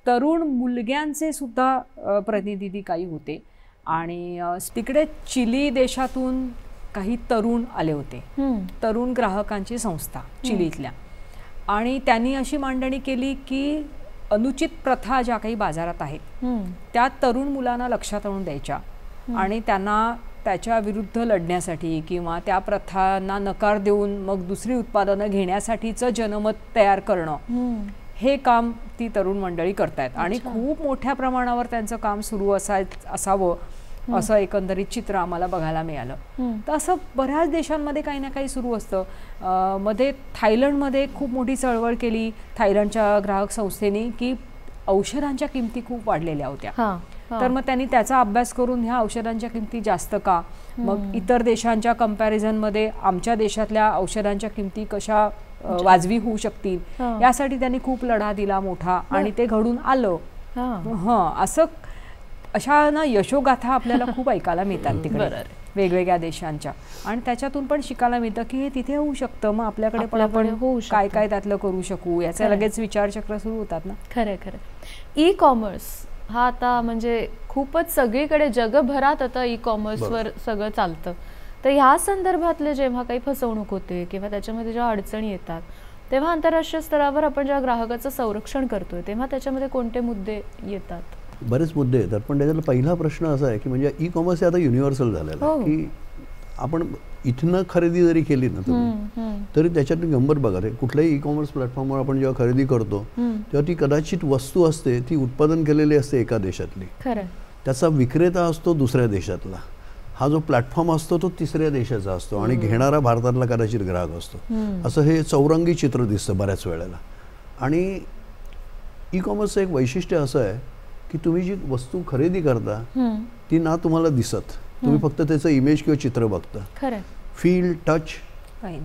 तरुण मुलग्यांचे सुद्धा प्रतिनिधी काही होते आणि तिकडे चिली देशातून काही तरुण आले होते, तरुण ग्राहकांची संस्था चिलीतल्या, आणि त्यांनी अशी मांडणी केली की अनुचित प्रथा ज्या काही बाजारात आहेत त्या तरुण मुलांना लक्षात आणून द्यायच्या आणि त्यांना त्याच्या विरुद्ध लढण्यासाठी किंवा त्या प्रथांना नकार देऊन मग दुसरी उत्पादनं घेण्यासाठीचं जनमत तयार करणं, हे काम ती तरुण मंडळी करतायत. आणि खूप मोठ्या प्रमाणावर त्यांचं काम सुरू असावं असं एकंदरीत चित्र आम्हाला बघायला मिळालं. तर असं बऱ्याच देशांमध्ये काही ना काही सुरू असतं. मध्ये थायलंडमध्ये खूप मोठी चळवळ केली थायलंडच्या ग्राहक संस्थेने की औषधांच्या किमती खूप वाढलेल्या होत्या, तर मग त्यांनी त्याचा अभ्यास करून ह्या औषधांच्या किमती जास्त का, मग इतर देशांच्या कंपॅरिझनमध्ये आमच्या देशातल्या औषधांच्या किमती कशा वाजवी होऊ शकतील, यासाठी त्यांनी खूप लढा दिला मोठा आणि ते घडून आलं. असं अशा ना यशोगाथा आपल्याला खूप ऐकायला मिळतात तिकडे वेगवेगळ्या देशांच्या, आणि त्याच्यातून पण शिकायला मिळतं की हे तिथे होऊ शकतं, मग आपल्याकडे पण आपण काय काय त्यातलं करू शकू, याचे लगेच विचारचक्र सुरू होतात ना. खरं खरं. ई कॉमर्स हा आता म्हणजे खूपच सगळीकडे जगभरात आता ई कॉमर्सवर सगळं चालतं. तर ह्या संदर्भातले जेव्हा काही फसवणूक होते किंवा त्याच्यामध्ये जेव्हा अडचणी येतात तेव्हा आंतरराष्ट्रीय स्तरावर आपण जेव्हा ग्राहकाचं संरक्षण करतोय तेव्हा त्याच्यामध्ये कोणते मुद्दे येतात? बरेच मुद्दे येतात, पण त्याच्यातला पहिला प्रश्न असा आहे की म्हणजे ई कॉमर्स हे आता युनिव्हर्सल झालेलं आहे की आपण इथनं खरेदी जरी केली ना तुम्ही तरी त्याच्यात गंमत बघा, कुठल्याही ई कॉमर्स प्लॅटफॉर्मवर आपण जेव्हा खरेदी करतो तेव्हा ती कदाचित वस्तू असते ती उत्पादन केलेली असते एका देशातली, त्याचा विक्रेता असतो दुसऱ्या देशातला, हा जो प्लॅटफॉर्म असतो तो तिसऱ्या देशाचा असतो आणि घेणारा भारतातला कदाचित ग्राहक असतो. असं हे चौरंगी चित्र दिसतं बऱ्याच वेळेला. आणि ई कॉमर्सचं एक वैशिष्ट्य असं आहे की तुम्ही जी वस्तू खरेदी करता ती ना तुम्हाला दिसत, तुम्ही फक्त त्याचं इमेज किंवा चित्र बघता. फील, टच,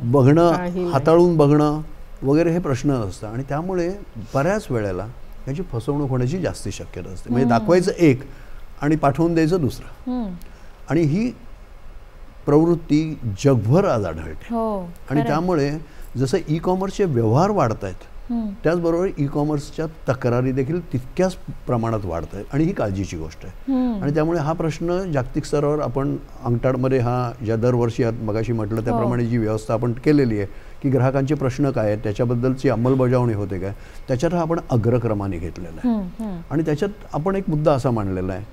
बघणं, हाताळून बघणं वगैरे हे प्रश्न असतात आणि त्यामुळे बऱ्याच वेळेला याची फसवणूक होण्याची जास्ती शक्यता असते. म्हणजे दाखवायचं एक आणि पाठवून द्यायचं दुसरं, आणि ही प्रवृत्ती जगभर आज आढळते. आणि त्यामुळे जसं ई कॉमर्सचे व्यवहार वाढत आहेत त्याचबरोबर ई कॉमर्सच्या तक्रारी देखील तितक्याच प्रमाणात वाढत आहेत आणि ही काळजीची गोष्ट आहे. आणि त्यामुळे हा प्रश्न जागतिक स्तरावर आपण अंगठाडमध्ये हा ज्या दरवर्षी मगाशी म्हटलं त्याप्रमाणे जी व्यवस्था आपण केलेली आहे की ग्राहकांचे प्रश्न काय आहेत त्याच्याबद्दलची अंमलबजावणी होते काय, त्याच्यात हा आपण अग्रक्रमाने घेतलेला आहे. आणि त्याच्यात आपण एक मुद्दा असा मांडलेला आहे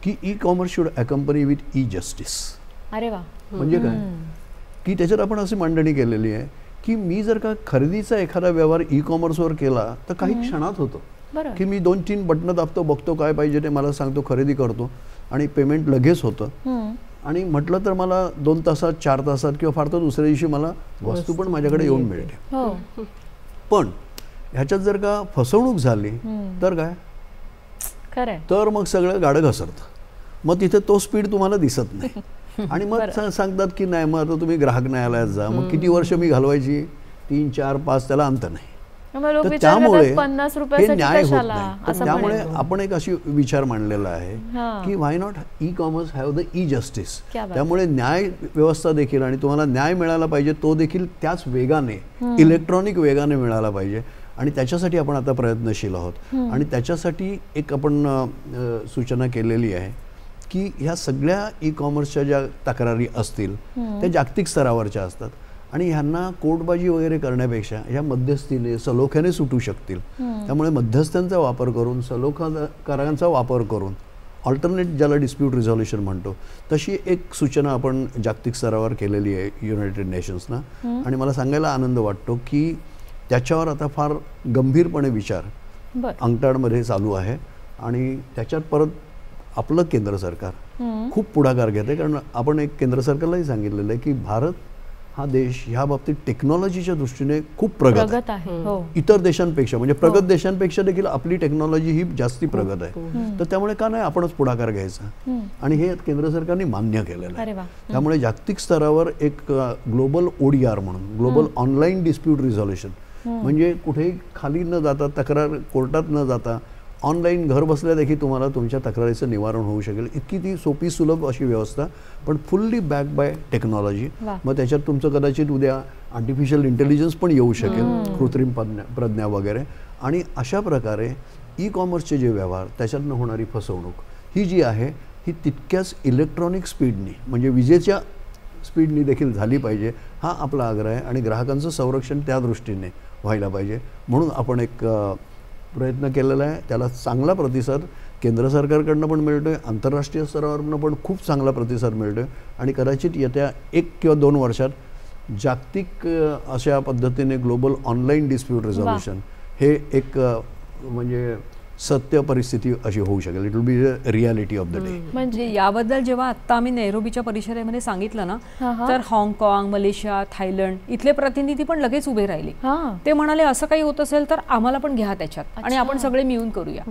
की e commerce should अकंपनी with E justice. अरे वा. म्हणजे काय की त्याच्यात आपण अशी मांडणी केलेली आहे की मी जर का खरेदीचा एखादा व्यवहार ई कॉमर्सवर केला तर काही क्षणात होतो की मी 2-3 बटणं दाबतो, बघतो काय पाहिजे ते मला सांगतो, खरेदी करतो आणि पेमेंट लगेच होतं. आणि म्हटलं तर मला 2 तासात 4 तासात किंवा फार तर दुसऱ्या दिवशी मला वस्तू पण माझ्याकडे येऊन मिळते. पण ह्याच्यात जर का फसवणूक झाली तर काय, तर मग सगळं गाडं घसरतं, मग तिथे तो स्पीड तुम्हाला दिसत नाही. आणि मग सांगतात की नाही मग आता तुम्ही ग्राहक न्यायालयात जा, मग किती वर्ष मी घालवायची, 3, 4, 5 त्याला अंत नाही. तर त्यामुळे हे न्याय होत नाही. त्यामुळे आपण एक अशी विचार मांडलेला आहे की why not e commerce have the e justice. त्यामुळे न्याय व्यवस्था देखील आणि तुम्हाला न्याय मिळाला पाहिजे तो देखील त्याच वेगाने, इलेक्ट्रॉनिक वेगाने मिळाला पाहिजे. आणि त्याच्यासाठी आपण आता प्रयत्नशील आहोत. आणि त्याच्यासाठी एक आपण सूचना केलेली आहे की ह्या सगळ्या ई कॉमर्सच्या ज्या तक्रारी असतील त्या जागतिक स्तरावरच्या असतात आणि ह्यांना कोर्टबाजी वगैरे करण्यापेक्षा ह्या मध्यस्थीने सलोख्याने सुटू शकतील. त्यामुळे मध्यस्थांचा वापर करून, सलोखाकारांचा वापर करून, ऑल्टरनेट ज्याला डिस्प्यूट रिझॉल्युशन म्हणतो तशी एक सूचना आपण जागतिक स्तरावर केलेली आहे युनायटेड नेशन्सना. आणि मला सांगायला आनंद वाटतो की त्याच्यावर आता फार गंभीरपणे विचार अंगठाडमध्ये चालू आहे आणि त्याच्यात परत आपलं केंद्र सरकार खूप पुढाकार घेते. कारण आपण एक केंद्र सरकारलाही सांगितलेलं आहे की भारत हा देश ह्या बाबतीत टेक्नॉलॉजीच्या दृष्टीने खूप प्रगत आहे. हो. इतर देशांपेक्षा, म्हणजे प्रगत देशांपेक्षा देखील आपली टेक्नॉलॉजी ही जास्ती प्रगत आहे. तर त्यामुळे का नाही आपणच पुढाकार घ्यायचा, आणि हे केंद्र सरकारने मान्य केलेलं आहे. त्यामुळे जागतिक स्तरावर एक ग्लोबल ODR म्हणून, ग्लोबल ऑनलाईन डिस्प्यूट रिझॉल्युशन, म्हणजे कुठेही खाली न जाता, तक्रार कोर्टात न जाता, ऑनलाईन घर बसल्या देखील तुम्हाला तुमच्या तक्रारीचं निवारण होऊ शकेल, इतकी ती सोपी सुलभ अशी व्यवस्था, पण फुल्ली बॅक बाय टेक्नॉलॉजी. मग त्याच्यात तुमचं कदाचित उद्या आर्टिफिशियल इंटेलिजन्स पण येऊ शकेल, कृत्रिम प्रज्ञा वगैरे. आणि अशा प्रकारे ई-कॉमर्सचे जे व्यवहार, त्याच्यातनं होणारी फसवणूक ही जी आहे ही तितक्याच इलेक्ट्रॉनिक स्पीडनी, म्हणजे विजेच्या स्पीडनी देखील झाली पाहिजे, हा आपला आग्रह आहे. आणि ग्राहकांचं संरक्षण त्या दृष्टीने व्हायला पाहिजे, म्हणून आपण एक प्रयत्न केलेला आहे. त्याला चांगला प्रतिसाद केंद्र सरकारकडनं पण मिळतो आहे, आंतरराष्ट्रीय स्तरावरनं पण खूप चांगला प्रतिसाद मिळतो आहे. आणि कदाचित येत्या 1 किंवा 2 वर्षात जागतिक अशा पद्धतीने ग्लोबल ऑनलाईन डिस्प्यूट रिझॉल्युशन हे एक म्हणजे सत्य परिस्थिती अशी होऊ शकेल. It will be the reality of the day. म्हणजे याबद्दल जेव्हा आत्ता आम्ही नैरोबीच्या परिषदेमध्ये सांगितलं ना, तर हाँगकाँग, मलेशिया, थायलंड इथले प्रतिनिधी पण लगेच उभे राहिले. ते म्हणाले असं काही होत असेल तर आम्हाला पण घ्या त्याच्यात, आणि आपण सगळे मिळून करूया.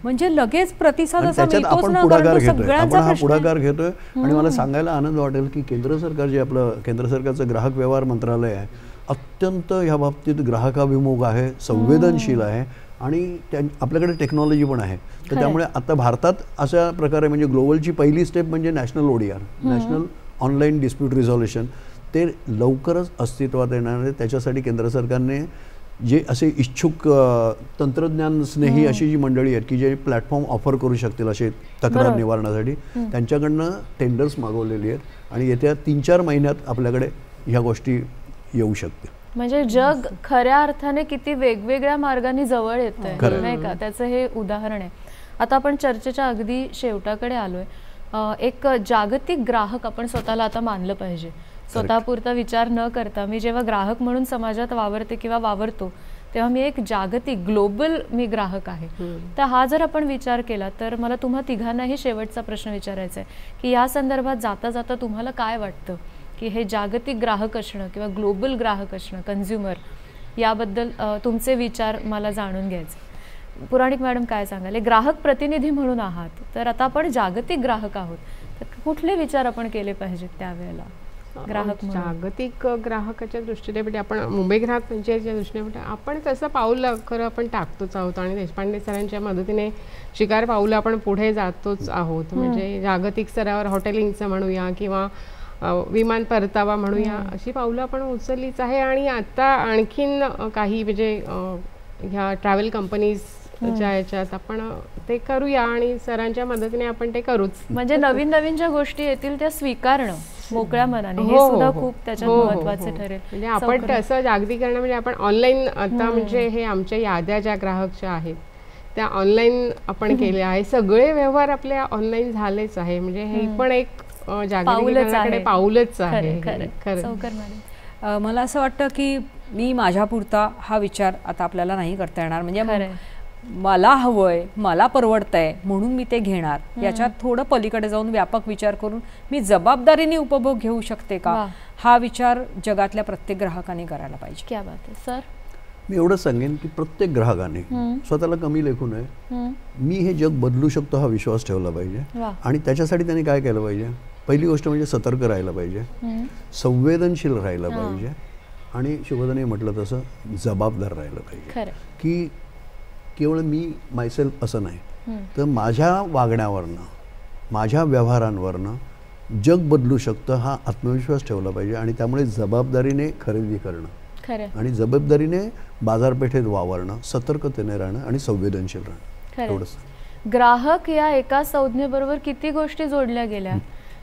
म्हणजे लगेच प्रतिसाद असा मिळतोच ना, पुढाकार घेतोय, आपण हा पुढाकार घेतोय. आणि मला सांगायला आनंद वाटेल की केंद्र सरकार जे आपलं केंद्र सरकारचं ग्राहक व्यवहार मंत्रालय आहे, अत्यंत ह्या बाबतीत ग्राहकाभिमुख आहे, संवेदनशील आहे, आणि आपल्याकडे टेक्नॉलॉजी पण आहे. तर त्यामुळे आता भारतात अशा प्रकारे म्हणजे ग्लोबलची पहिली स्टेप म्हणजे national ODR, national online dispute resolution, ते लवकरच अस्तित्वात येणार आहे. त्याच्यासाठी केंद्र सरकारने जे असे इच्छुक तंत्रज्ञान स्नेही अशी जी मंडळी आहेत की जे प्लॅटफॉर्म ऑफर करू शकतील असे तक्रार निवारणासाठी, त्यांच्याकडनं टेंडर्स मागवलेली आहेत. आणि येत्या 3-4 महिन्यात आपल्याकडे ह्या गोष्टी येऊ शकतील. म्हणजे जग खऱ्या अर्थाने किती वेगवेगळ्या मार्गाने जवळ येतंय, नाही का, त्याचं हे उदाहरण आहे. आता आपण चर्चेच्या अगदी शेवटाकडे आलोय. एक जागतिक ग्राहक आपण स्वतःला आता मानलं पाहिजे, स्वतःपुरता विचार न करता. मी जेव्हा ग्राहक म्हणून समाजात वावरते किंवा वावरतो तेव्हा मी एक जागतिक ग्लोबल मी ग्राहक आहे. तर हा जर आपण विचार केला तर मला तुम्हा तिघांनाही शेवटचा प्रश्न विचारायचा आहे की या संदर्भात जाता जाता तुम्हाला काय वाटतं की हे जागतिक ग्राहक असणं किंवा ग्लोबल ग्राहक असणं, कन्झ्युमर, याबद्दल तुमचे विचार मला जाणून घ्यायचे. पुराणिक मॅडम काय सांगाल, ग्राहक प्रतिनिधी म्हणून आहात, तर आता आपण जागतिक ग्राहक आहोत, तर कुठले विचार आपण केले पाहिजेत त्यावेळेला ग्राहक म्हणून? जागतिक ग्राहकाच्या दृष्टीने म्हणजे आपण मुंबई ग्राहक पंचायतच्या दृष्टीने म्हणजे आपण तसं पाऊल खरं आपण टाकतोच आहोत, आणि देशपांडे सरांच्या मदतीने शिकार पाऊलं आपण पुढे जातोच आहोत. म्हणजे जागतिक स्तरावर हॉटेलिंगचं म्हणूया किंवा विमान परतावा म्हणूया, अशी पावलं आपण उचललीच आहे. आणि आता आणखीन काही म्हणजे ह्या ट्रॅव्हल कंपनीजच्या याच्यात आपण ते करूया, आणि सरांच्या मदतीने आपण ते करूच. म्हणजे नवीन नवीन ज्या गोष्टी येतील त्या स्वीकारणं मोकळ्या मनाने, हे सुद्धा खूप त्याच्यात महत्त्वाचं ठरेल. म्हणजे आपण तसं जागतिकरण म्हणजे आपण ऑनलाईन आता म्हणजे हे आमच्या याद्या ज्या ग्राहकच्या आहेत त्या ऑनलाईन आपण केल्या आहे, सगळे व्यवहार आपले ऑनलाईन झालेच आहे. म्हणजे हे पण एक जागतिकीकरणाकडे पाऊलच आहे. मला असं वाटतं की मी माझ्यापुरता हा विचार आता आपल्याला नाही करता येणार. म्हणजे मला हवंय, मला परवडतंय म्हणून मी ते घेणार, याच्यात थोडं पलीकडे जाऊन व्यापक विचार करून मी जबाबदारीने उपभोग घेऊ शकते का, हा विचार जगातल्या प्रत्येक ग्राहकाने करायला पाहिजे. क्या बात आहे सर. मी एवढंच सांगेन की प्रत्येक ग्राहकाने स्वतःला कमी लेखू नये, मी हे जग बदलू शकतो हा विश्वास ठेवला पाहिजे. आणि त्याच्यासाठी त्यांनी काय केलं पाहिजे, पहिली गोष्ट म्हणजे सतर्क राहायला पाहिजे, संवेदनशील राहायला पाहिजे, आणि शुभदाने म्हटलं तसं जबाबदार राहायला पाहिजे. की केवळ मी मायसेल्फ असं नाही, तर माझ्या वागण्यावरनं, माझ्या व्यवहारांवरनं जग बदलू शकतं हा आत्मविश्वास ठेवला पाहिजे. आणि त्यामुळे जबाबदारीने खरेदी करणं आणि जबाबदारीने बाजारपेठेत वावरणं, सतर्कतेने राहणं आणि संवेदनशील राहणं, एवढंच. ग्राहक या एका संज्ञेबरोबर किती गोष्टी जोडल्या गेल्या.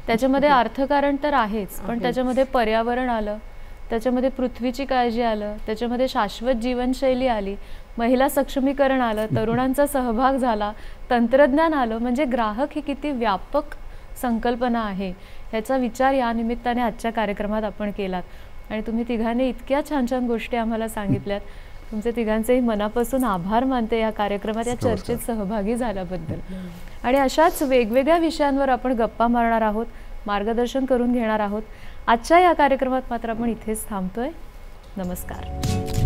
त्याच्यामध्ये अर्थकारण तर आहेच, पण त्याच्यामध्ये पर्यावरण आलं, त्याच्यामध्ये पृथ्वीची काळजी आलं, त्याच्यामध्ये शाश्वत जीवनशैली आली, महिला सक्षमीकरण आलं, तरुणांचा सहभाग झाला, तंत्रज्ञान आलं. म्हणजे ग्राहक ही किती व्यापक संकल्पना आहे ह्याचा विचार या निमित्ताने आजच्या कार्यक्रमात आपण केलात. आणि तुम्ही तिघांनी इतक्या छान छान गोष्टी आम्हाला सांगितल्यात. तुमचे तिघांचेही मनापासून आभार मानते या कार्यक्रमात, या चर्चेत सहभागी झाल्याबद्दल. आणि अशाच वेगवेगळ्या विषयांवर आपण गप्पा मारणार आहोत, मार्गदर्शन करून घेणार आहोत. आजच्या या कार्यक्रमात मात्र आपण इथेच थांबतोय. नमस्कार.